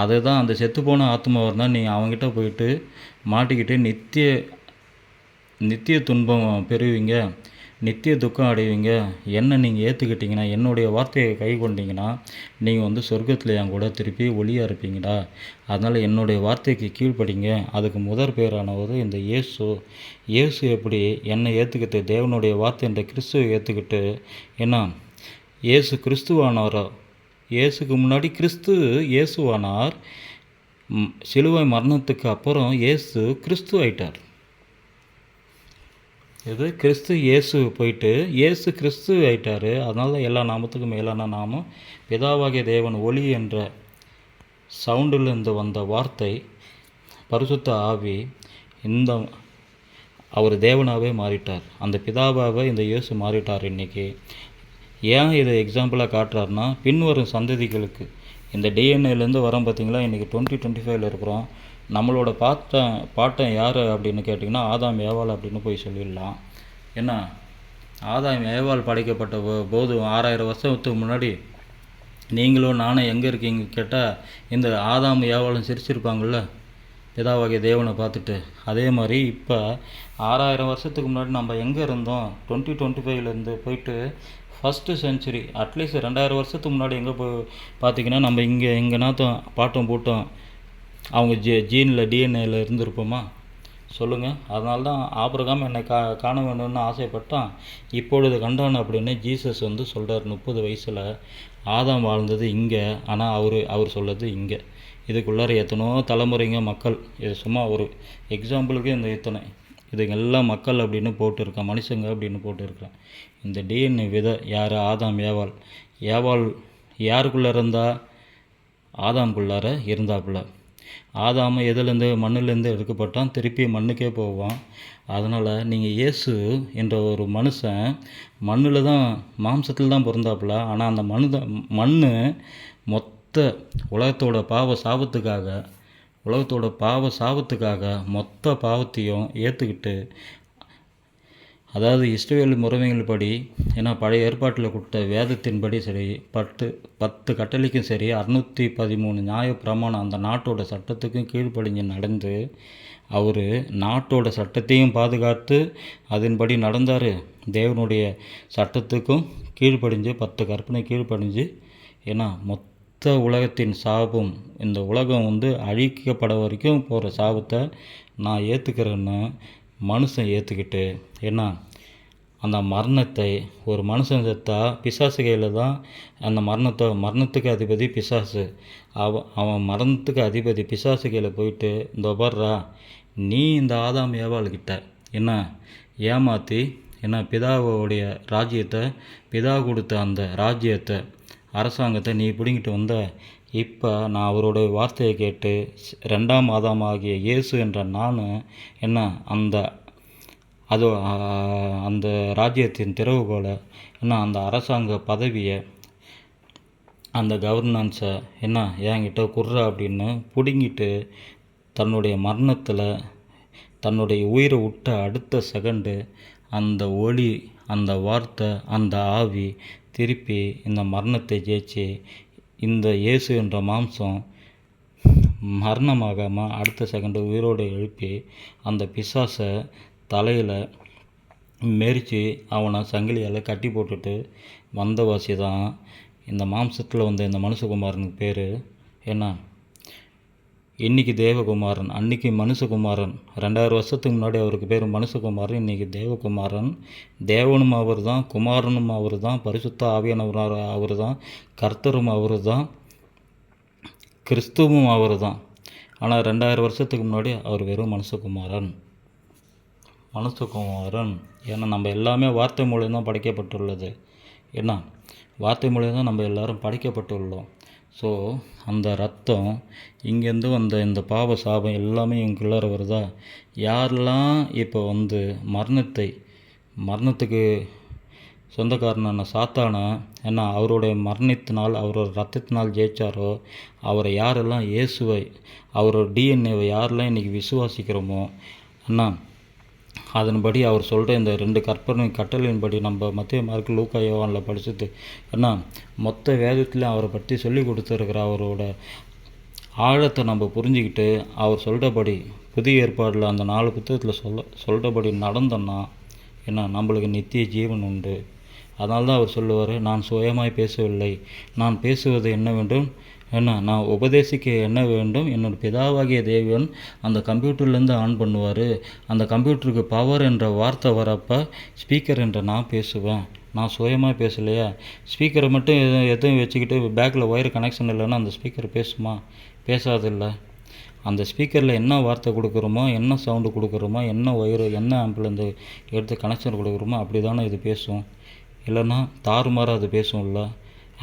அதுதான் அந்த செத்துப்போன ஆத்மாவை தான் நீ அவங்ககிட்ட போயிட்டு மாட்டிக்கிட்டு நித்திய துன்பம் பெறுவீங்க, நித்திய துக்கம் அடைவீங்க. என்ன நீங்கள் ஏற்றுக்கிட்டிங்கன்னா, என்னுடைய வார்த்தையை கை கொண்டீங்கன்னா நீங்கள் சொர்க்கத்தில் என் கூட திருப்பி ஒளியாக இருப்பீங்கடா. அதனால் என்னுடைய வார்த்தைக்கு கீழ்ப்படிங்க. அதுக்கு முதற் பேரானவர் இந்த இயேசு எப்படி என்னை ஏற்றுக்கிட்டு தேவனுடைய வார்த்தை என்ற கிறிஸ்துவை ஏற்றுக்கிட்டு இயேசு கிறிஸ்துவானாரோ, இயேசுக்கு முன்னாடி இயேசுவானார், சிலுவை மரணத்துக்கு அப்புறம் இயேசு கிறிஸ்து ஆயிட்டார். கிறிஸ்து இயேசு போயிட்டு இயேசு கிறிஸ்து ஆயிட்டார். அதனால எல்லா நாமத்துக்கும் மேலான நாமம் பிதாவாகிய தேவன் ஒளி என்ற சவுண்டிலிருந்து வந்த வார்த்தை பரிசுத்த ஆவி அவர் தேவனாகவே மாறிட்டார். அந்த பிதாவாகவே இந்த இயேசு மாறிட்டார். இன்றைக்கி ஏன் இதை எக்ஸாம்பிளாக காட்டுறாருன்னா, பின்வரும் சந்ததிகளுக்கு இந்த டிஎன்ஏலேருந்து வரோம் பார்த்திங்களா. இன்றைக்கி 2025 இருக்கிறோம். நம்மளோட பாட்டன் யார் அப்படின்னு கேட்டிங்கன்னா ஆதாம் ஏவாள் அப்படின்னு போய் சொல்லிடலாம். ஆதாம் ஏவாள் படைக்கப்பட்ட போது 6000 வருஷத்துக்கு முன்னாடி நீங்களும் நானும் எங்கே இருக்கீங்க கேட்டால் இந்த ஆதாம் ஏவாளும் சிரிச்சிருப்பாங்கள்ல பிதாவாகிய தேவனை பார்த்துட்டு. அதே மாதிரி இப்போ 6000 வருஷத்துக்கு முன்னாடி நம்ம எங்கே இருந்தோம்? 2025 போயிட்டு ஃபஸ்ட்டு செஞ்சுரி, அட்லீஸ்ட் 2000 வருஷத்துக்கு முன்னாடி எங்கே பார்த்திங்கன்னா நம்ம எங்கேனாத்தும் பாட்டம் போட்டோம் அவங்க ஜீனில் டிஎன்ஏல இருந்திருப்போமா சொல்லுங்கள். அதனால தான் ஆபிரகாம் என்னை காண வேணும்னு ஆசைப்பட்டான், இப்பொழுது கண்டான் அப்படின்னு ஜீசஸ் சொல்கிறார். 30 வயசில் ஆதாம் வாழ்ந்தது இங்கே, ஆனால் அவர் சொல்கிறது இங்கே. இதுக்குள்ளார எத்தனோ தலைமுறைங்க மக்கள். இது சும்மா ஒரு எக்ஸாம்பிளுக்கு இதுங்கெல்லாம் மக்கள் அப்படின்னு போட்டுருக்கேன், மனுஷங்க அப்படின்னு போட்டுருக்கேன். இந்த டிஎன்ஏ விதை யார்? ஆதாம் ஏவாள் யாருக்குள்ளே இருந்தா? ஆதாம்குள்ளார இருந்தாப்புல. ஆதாம் எதுலேருந்து? மண்ணிலேருந்து எடுக்கப்பட்டான், திருப்பி மண்ணுக்கே போவான். அதனால் நீங்கள் இயேசு என்ற ஒரு மனுஷன் மண்ணில் தான், மாம்சத்தில் தான் பிறந்தாப்புல. ஆனால் அந்த மண் மொத்த உலகத்தோட பாவ சாபத்துக்காக மொத்த பாவத்தையும் ஏற்றுக்கிட்டு அதாவது இஸ்ரவேல் முறைமைகள் படி, ஏன்னா பழைய ஏற்பாட்டில் கொடுத்த வேதத்தின்படி சரி, 10 கட்டளைக்கும் சரி, 613 நியாய பிரமாணம் அந்த நாட்டோட சட்டத்துக்கும் கீழ்ப்படிஞ்சு நடந்து, அவர் நாட்டோட சட்டத்தையும் பாதுகாத்து அதன்படி நடந்தார். தேவனுடைய சட்டத்துக்கும் கீழ்ப்படிஞ்சு 10 கற்பனை கீழ்ப்படிஞ்சு, ஏன்னா மொத்த உலகத்தின் சாபம், இந்த உலகம் அழிக்கப்பட வரைக்கும் போகிற சாபத்தை நான் ஏற்றுக்கிறேன்னு மனுஷன் ஏற்றுக்கிட்டு, ஏன்னா அந்த மரணத்தை, ஒரு மனுஷன் செத்தா பிசாசு கையில் தான் அந்த மரணத்துக்கு அதிபதி பிசாசு. அவன் மரணத்துக்கு அதிபதி பிசாசு கையில் போயிட்டு, இந்த பர்றா நீ இந்த ஆதாம் ஏவாள்கிட்ட என்ன ஏமாற்றி, என்ன பிதாவோடைய ராஜ்யத்தை, பிதா கொடுத்த அந்த ராஜ்யத்தை, அரசாங்கத்தை நீ பிடிங்கிட்டு வந்த. இப்போ நான் அவருடைய வார்த்தையை கேட்டு 2ஆம் ஆதாம் ஆகிய இயேசு என்ற நான் என்ன அந்த ராஜ்யத்தின் திறவுகோலை, என்ன அந்த அரசாங்க பதவியை, அந்த கவர்னன்ஸை என்ன என்கிட்ட குர்றா அப்படின்னு பிடுங்கிட்டு, தன்னுடைய மரணத்தில் தன்னுடைய உயிரை விட்ட அடுத்த செகண்டு அந்த ஒளி, அந்த வார்த்தை, அந்த ஆவி திருப்பி இந்த மரணத்தை ஜெயிச்சு, இந்த இயேசு என்ற மாம்சம் மரணமாகாமல் அடுத்த செகண்டு உயிரோடு எழுப்பி அந்த பிசாசை தலையில் மெரித்து அவனை சங்கிலியால் கட்டி போட்டுட்டு வந்தவாசி தான் இந்த மாம்சத்தில் வந்த இந்த மனுஷகுமாரனுக்கு பேர். ஏன்னா இன்றைக்கி தேவகுமாரன், அன்றைக்கி மனுஷகுமாரன். 2000 வருஷத்துக்கு முன்னாடி அவருக்கு பேர் மனுஷகுமாரன், இன்றைக்கி தேவகுமாரன். தேவனும் அவர் தான், குமாரனும் அவர் தான், பரிசுத்த ஆவியானவர் அவர் தான், கர்த்தரும் அவர் தான், கிறிஸ்துவும் அவர் தான். ஆனால் 2000 வருஷத்துக்கு முன்னாடி அவர் வெறும் மனுஷகுமாரன். ஏன்னா நம்ம எல்லாமே வார்த்தை மூலியம் தான் படைக்கப்பட்டுள்ளது. ஏன்னா வார்த்தை மூலியம் தான் நம்ம எல்லோரும் படைக்கப்பட்டுள்ளோம். ஸோ அந்த ரத்தம் இங்கேருந்து வந்த இந்த பாவ சாபம் எல்லாமே எங்களுக்குள்ளார வருதா? யாரெல்லாம் இப்போ மரணத்துக்கு சொந்தக்காரனான சாத்தானை ஏன்னா அவருடைய மரணத்தினால், அவரோட ரத்தத்தினால் ஜெயித்தாரோ, அவரை யாரெல்லாம் இயேசுவை, அவரோட டிஎன்ஏவை யாரெல்லாம் இன்றைக்கி விசுவாசிக்கிறோமோ, அண்ணா அதன்படி அவர் சொல்கிற இந்த 2 கட்டளையின்படி நம்ம மத்திய மார்க், லூக்கா, யோவானில் படிச்சுட்டு, ஏன்னா மொத்த வேதத்துலேயும் அவரை பற்றி சொல்லி கொடுத்துருக்கிற அவரோட ஆழத்தை நம்ம புரிஞ்சுக்கிட்டு, அவர் சொல்கிறபடி புதிய ஏற்பாடில் அந்த 4 புத்தகத்தில் சொல்கிறபடி நடந்தோன்னா ஏன்னா நம்மளுக்கு நித்திய ஜீவன் உண்டு. அதனால தான் அவர் சொல்லுவார், நான் சுயமாய் பேசவில்லை, நான் பேசுவது என்ன வேண்டும், ஏன்னா நான் உபதேசிக்க என்ன வேண்டும், என்னோட பிதாவாகிய தேவன் அந்த கம்ப்யூட்டர்லேருந்து ஆன் பண்ணுவார். அந்த கம்ப்யூட்டருக்கு பவர் என்ற வார்த்தை வரப்போ ஸ்பீக்கர் என்ற நான் பேசுவேன். நான் சுயமாக பேசலையா? ஸ்பீக்கரை மட்டும் எதுவும் வச்சுக்கிட்டு பேக்கில் ஒயர் கனெக்ஷன் இல்லைன்னா அந்த ஸ்பீக்கர் பேசுமா? பேசாதில்ல. அந்த ஸ்பீக்கரில் என்ன வார்த்தை கொடுக்குறோமோ, என்ன சவுண்டு கொடுக்குறோமோ, என்ன ஒயரு, என்ன ஆம்பிலேருந்து எடுத்து கனெக்ஷன் கொடுக்குறோமோ அப்படி தானே இது பேசும். இல்லைன்னா தாறுமாறாக அது பேசும்ல.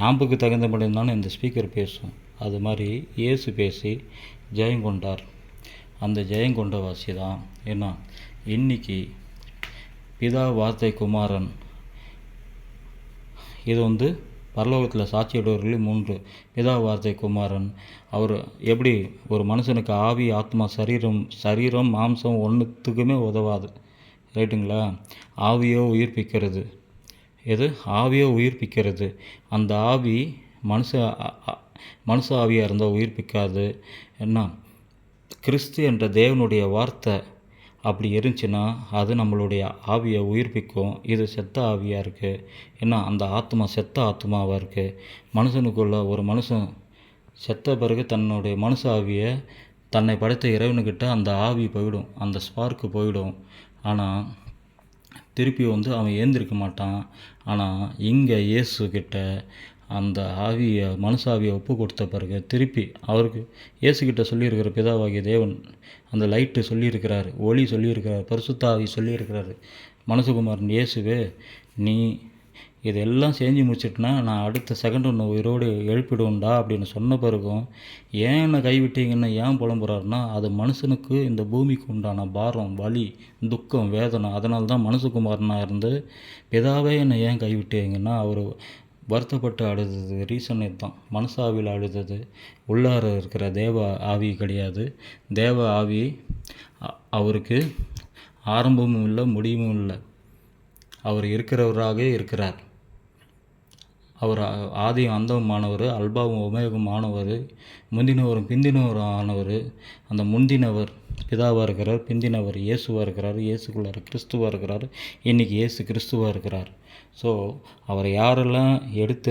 ஆம்புக்கு தகுந்தபடி தானே இந்த ஸ்பீக்கர் பேசும். அது மாதிரி இயேசு பேசி ஜெயங்கொண்டார். அந்த ஜெயங்கொண்ட வாசி தான் ஏன்னா இன்றைக்கி பிதா, வார்த்தை, குமாரன். இது பரலோகத்தில் சாட்சியிடுவர்கள் 3. பிதா, வார்த்தை, குமாரன். அவர் எப்படி ஒரு மனுஷனுக்கு ஆவி, ஆத்மா, சரீரம், மாம்சம் ஒன்றுத்துக்குமே உதவாது, ரைட்டுங்களா? ஆவியோ உயிர்ப்பிக்கிறது. ஆவியோ உயிர்ப்பிக்கிறது. அந்த ஆவி மனுஷ ஆவியாக இருந்தால் உயிர்ப்பிக்காது. என்ன கிறிஸ்து என்ற தேவனுடைய வார்த்தை அப்படி இருந்துச்சுன்னா அது நம்மளுடைய ஆவியை உயிர்ப்பிக்கும். இது செத்த ஆவியாக இருக்குது. ஏன்னா அந்த ஆத்மா செத்த ஆத்மாவாக இருக்குது. மனுஷனுக்குள்ள ஒரு மனுஷன் செத்த பிறகு தன்னுடைய மனுஷ ஆவியை தன்னை படைத்த இறைவனுக்கிட்ட அந்த ஆவி போயிடும், அந்த ஸ்பார்க்கு போயிடும். ஆனால் திருப்பி அவன் ஏந்திருக்க மாட்டான். ஆனால் இங்கே இயேசுக்கிட்ட அந்த ஆவியை, மனுஷ ஆவியை ஒப்பு கொடுத்த பிறகு திருப்பி அவருக்கு இயேசுக்கிட்ட சொல்லியிருக்கிற பிதாவாகிய தேவன் அந்த லைட்டு சொல்லியிருக்கிறார், ஒளி சொல்லியிருக்கிறார், பரிசுத்த ஆவி சொல்லியிருக்கிறாரு, மனுஷகுமாரன் இயேசுவே நீ இதெல்லாம் செஞ்சு முடிச்சிட்டுனா நான் அடுத்த செகண்ட் ஒன்று உயிரோடு எழுப்பிடுவோண்டா அப்படின்னு சொன்ன பிறகும் ஏன் என்னை கைவிட்டீங்கன்னு ஏன் புலம்புறாருன்னா அது மனுஷனுக்கு இந்த பூமிக்கு உண்டான பாரம், வலி, துக்கம், வேதனை. அதனால தான் மனுஷகுமாரனாக இருந்து பிதாவே என்னை ஏன் கைவிட்டீங்கன்னா அவர் வருத்தப்பட்டு அழுதது ரீசன் இதுதான். மனுஷாவில் அழுதது. உள்ளார இருக்கிற தேவ ஆவி கிடையாது. தேவ ஆவி அவருக்கு ஆரம்பமும் இல்லை, முடிவும் இல்லை. அவர் இருக்கிறவராக இருக்கிறார். அவர் ஆதியும் அந்தமுமானவர், அல்பாவும் ஒமேகமானவர், முந்தினவரும் பிந்தினவரும் ஆனவர். அந்த முந்தினவர் பிதாவாக இருக்கிறார், பிந்தினவர் இயேசுவாக இருக்கிறார், இயேசுக்குள்ளார கிறிஸ்துவாக இருக்கிறார், இன்றைக்கி இயேசு கிறிஸ்துவாக இருக்கிறார். ஸோ அவரை யாரெல்லாம் எடுத்து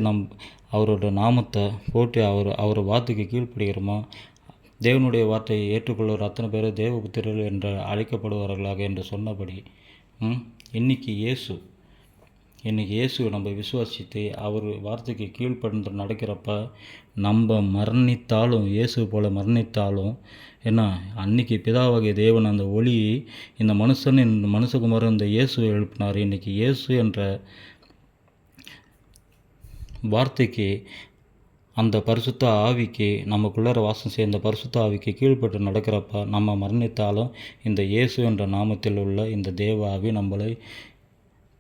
அவரோட நாமத்தை போட்டு அவர் வார்த்தைக்கு கீழ்ப்படுகிறோமோ, தேவனுடைய வார்த்தையை ஏற்றுக்கொள்வர் அத்தனை பேர் தேவபுத்திரர்கள் என்று அழைக்கப்படுவார்களாக என்று சொன்னபடி இன்றைக்கி இயேசுவை நம்ம விசுவாசித்து அவர் வார்த்தைக்கு கீழ்ப்படிந்து நடக்கிறப்ப நம்ம மரணித்தாலும் இயேசு போல் மரணித்தாலும் அன்றைக்கி பிதாவாகிய தேவன் அந்த ஒளி இந்த மனுஷகுமாரன் இந்த இயேசுவை எழுப்பினார். இன்றைக்கி இயேசு என்ற வார்த்தைக்கு அந்த பரிசுத்த ஆவிக்கு நமக்குள்ளார வாசம் செய்ய இந்த பரிசுத்த ஆவிக்கு கீழ்ப்பட்டு நடக்கிறப்ப நம்ம மரணித்தாலும் இந்த இயேசு என்ற நாமத்தில் உள்ள இந்த தேவ ஆவி நம்மளை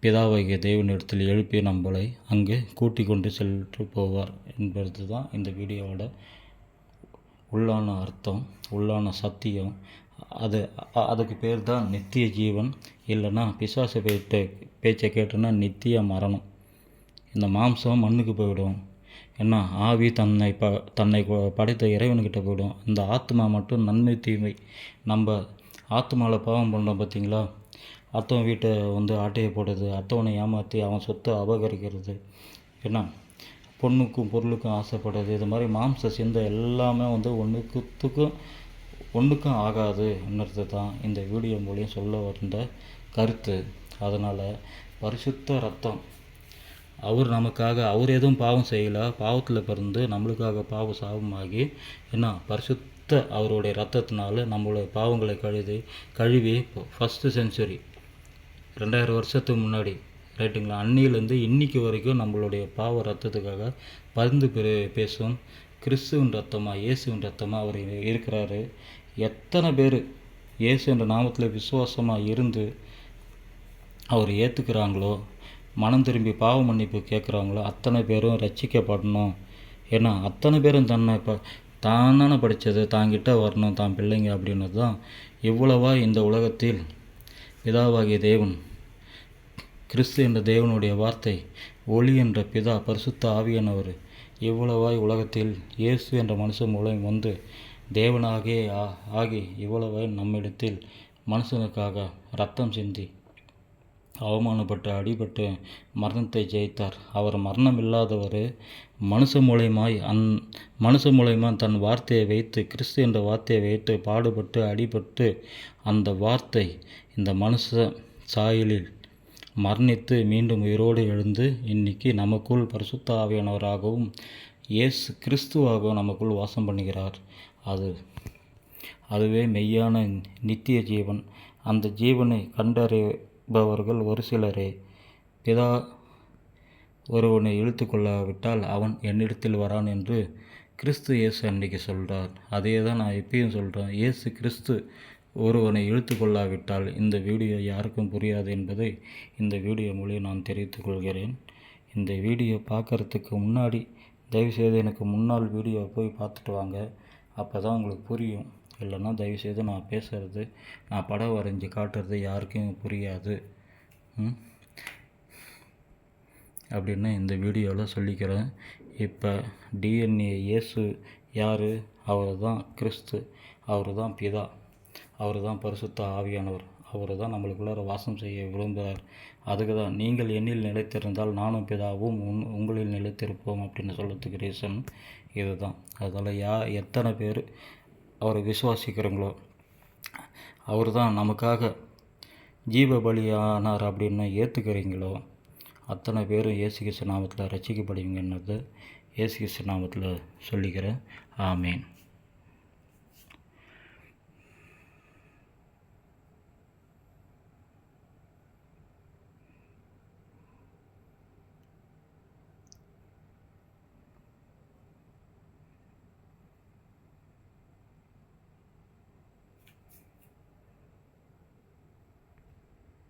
பிதாவாகிய தேவனிடத்தில் எழுப்பி நம்மளை அங்கே கூட்டி கொண்டு சென்று போவார் என்பது தான் இந்த வீடியோவோட உள்ளான அர்த்தம், உள்ளான சத்தியம். அதுக்கு பேர் தான் நித்திய ஜீவன். இல்லைன்னா பிசாசு பேச்சை கேட்டோன்னா நித்திய மரணம். இந்த மாம்சம் மண்ணுக்கு போயிடும். ஆவி தன்னை படைத்த இறைவன்கிட்ட போயிடும். இந்த ஆத்மா மட்டும் நன்மை தீமை. நம்ம ஆத்மாவில் பாவம் பண்ணோம் பார்த்தீங்களா, அத்தவன் வீட்டை ஆட்டையை போடுறது, அத்தவனை ஏமாற்றி அவன் சொத்தை அபகரிக்கிறது, பொண்ணுக்கும் பொருளுக்கும் ஆசைப்படுறது, இது மாதிரி மாம்ச சிந்தை எல்லாமே ஒன்றுக்கும் ஆகாதுன்றது தான் இந்த வீடியோ மூலியம் சொல்ல வந்த கருத்து. அதனால் பரிசுத்த ரத்தம், அவர் நமக்காக, அவர் எதுவும் பாவம் செய்யலை, பாவத்தில் பிறந்து நம்மளுக்காக பாவ சாபமாகி பரிசுத்த அவருடைய ரத்தத்தினால நம்மளுடைய பாவங்களை கழுவி ஃபஸ்ட்டு செஞ்சுரி 2000 வருஷத்துக்கு முன்னாடி ரைட்டுங்களா, அன்னிலேருந்து இன்றைக்கி வரைக்கும் நம்மளுடைய பாவ ரத்தத்துக்காக பரிந்து பேசும் கிறிஸ்துவின் ரத்தமாக, இயேசுவின் ரத்தமாக அவர் இருக்கிறாரு. எத்தனை பேர் இயேசு என்ற நாமத்தில் விசுவாசமாக இருந்து அவர் ஏற்றுக்கிறாங்களோ, மனம் திரும்பி பாவ மன்னிப்பு கேட்குறாங்களோ, அத்தனை பேரும் ரட்சிக்கப்படணும். அத்தனை பேரும் தானே படித்தது தாங்கிட்ட வரணும், தான் பிள்ளைங்க அப்படின்னது தான். இவ்வளவா இந்த உலகத்தில் பிதாவாகிய தேவன், கிறிஸ்து என்ற தேவனுடைய வார்த்தை, ஒளி என்ற பிதா, பரிசுத்த ஆவியானவர் இவ்வளவாய் உலகத்தில் இயேசு என்ற மனுஷன் மூலம் தேவனாகவே ஆகி இவ்வளவாய் நம்மிடத்தில் மனுஷனுக்காக ரத்தம் சிந்தி அவமானப்பட்டு அடிபட்டு மரணத்தை ஜெயித்தார். அவர் மரணம் இல்லாதவர். மனுஷ மூலயமா தன் வார்த்தையை வைத்து, கிறிஸ்து என்ற வார்த்தையை வைத்து பாடுபட்டு அடிபட்டு அந்த வார்த்தை இந்த மனுஷ சாயலில் மரணித்து மீண்டும் உயிரோடு எழுந்து இன்றைக்கி நமக்குள் பரிசுத்த ஆவியானவராகவும் இயேசு கிறிஸ்துவாகவும் நமக்குள் வாசம் பண்ணுகிறார். அதுவே மெய்யான நித்திய ஜீவன். அந்த ஜீவனை கண்டறிபவர்கள் ஒரு சிலரே. பிதா ஒருவனை இழுத்து கொள்ளாவிட்டால் அவன் என்னிடத்தில் வரான் என்று கிறிஸ்து இயேசு அன்றைக்கி சொல்கிறார். அதே தான் நான் எப்பயும் சொல்கிறேன். இயேசு கிறிஸ்து ஒருவனை இழுத்து கொள்ளாவிட்டால் இந்த வீடியோ யாருக்கும் புரியாது என்பதை இந்த வீடியோ மூலம் நான் தெரிவித்துக் கொள்கிறேன். இந்த வீடியோ பார்க்குறதுக்கு முன்னாடி தயவுசெய்து எனக்கு முன்னால் வீடியோ போய் பார்த்துட்டு வாங்க. அப்போ தான் உங்களுக்கு புரியும். இல்லைன்னா தயவுசெய்து நான் பேசுகிறது, நான் படம் வரைஞ்சி காட்டுறது யாருக்கும் புரியாது அப்படின்னு இந்த வீடியோவில் சொல்லிக்கிறேன். இப்போ டிஎன்ஏ இயேசு யார்? அவர் தான் கிறிஸ்து, அவர் தான் பிதா, அவர் தான் பரிசுத்த ஆவியானவர், அவர் தான் நம்மளுக்குள்ளார வாசம் செய்ய விரும்புகிறார். அதுக்கு தான் நீங்கள் என்னில் நிலைத்திருந்தால் நானும் பிதாவும் உங்களில் நிலைத்திருப்போம் அப்படின்னு சொல்கிறதுக்கு ரீசன் இது தான். அதில் எத்தனை பேர் அவரை விசுவாசிக்கிறீங்களோ, அவர் தான் நமக்காக ஜீவ பலியானார் அப்படின்னு ஏற்றுக்கிறீங்களோ, அத்தனை பேரும் இயேசு கிறிஸ்து நாமத்தில் ரட்சிக்கப்படுவீங்கன்னது இயேசு கிறிஸ்து நாமத்தில் சொல்லிக்கிறேன். ஆமேன்.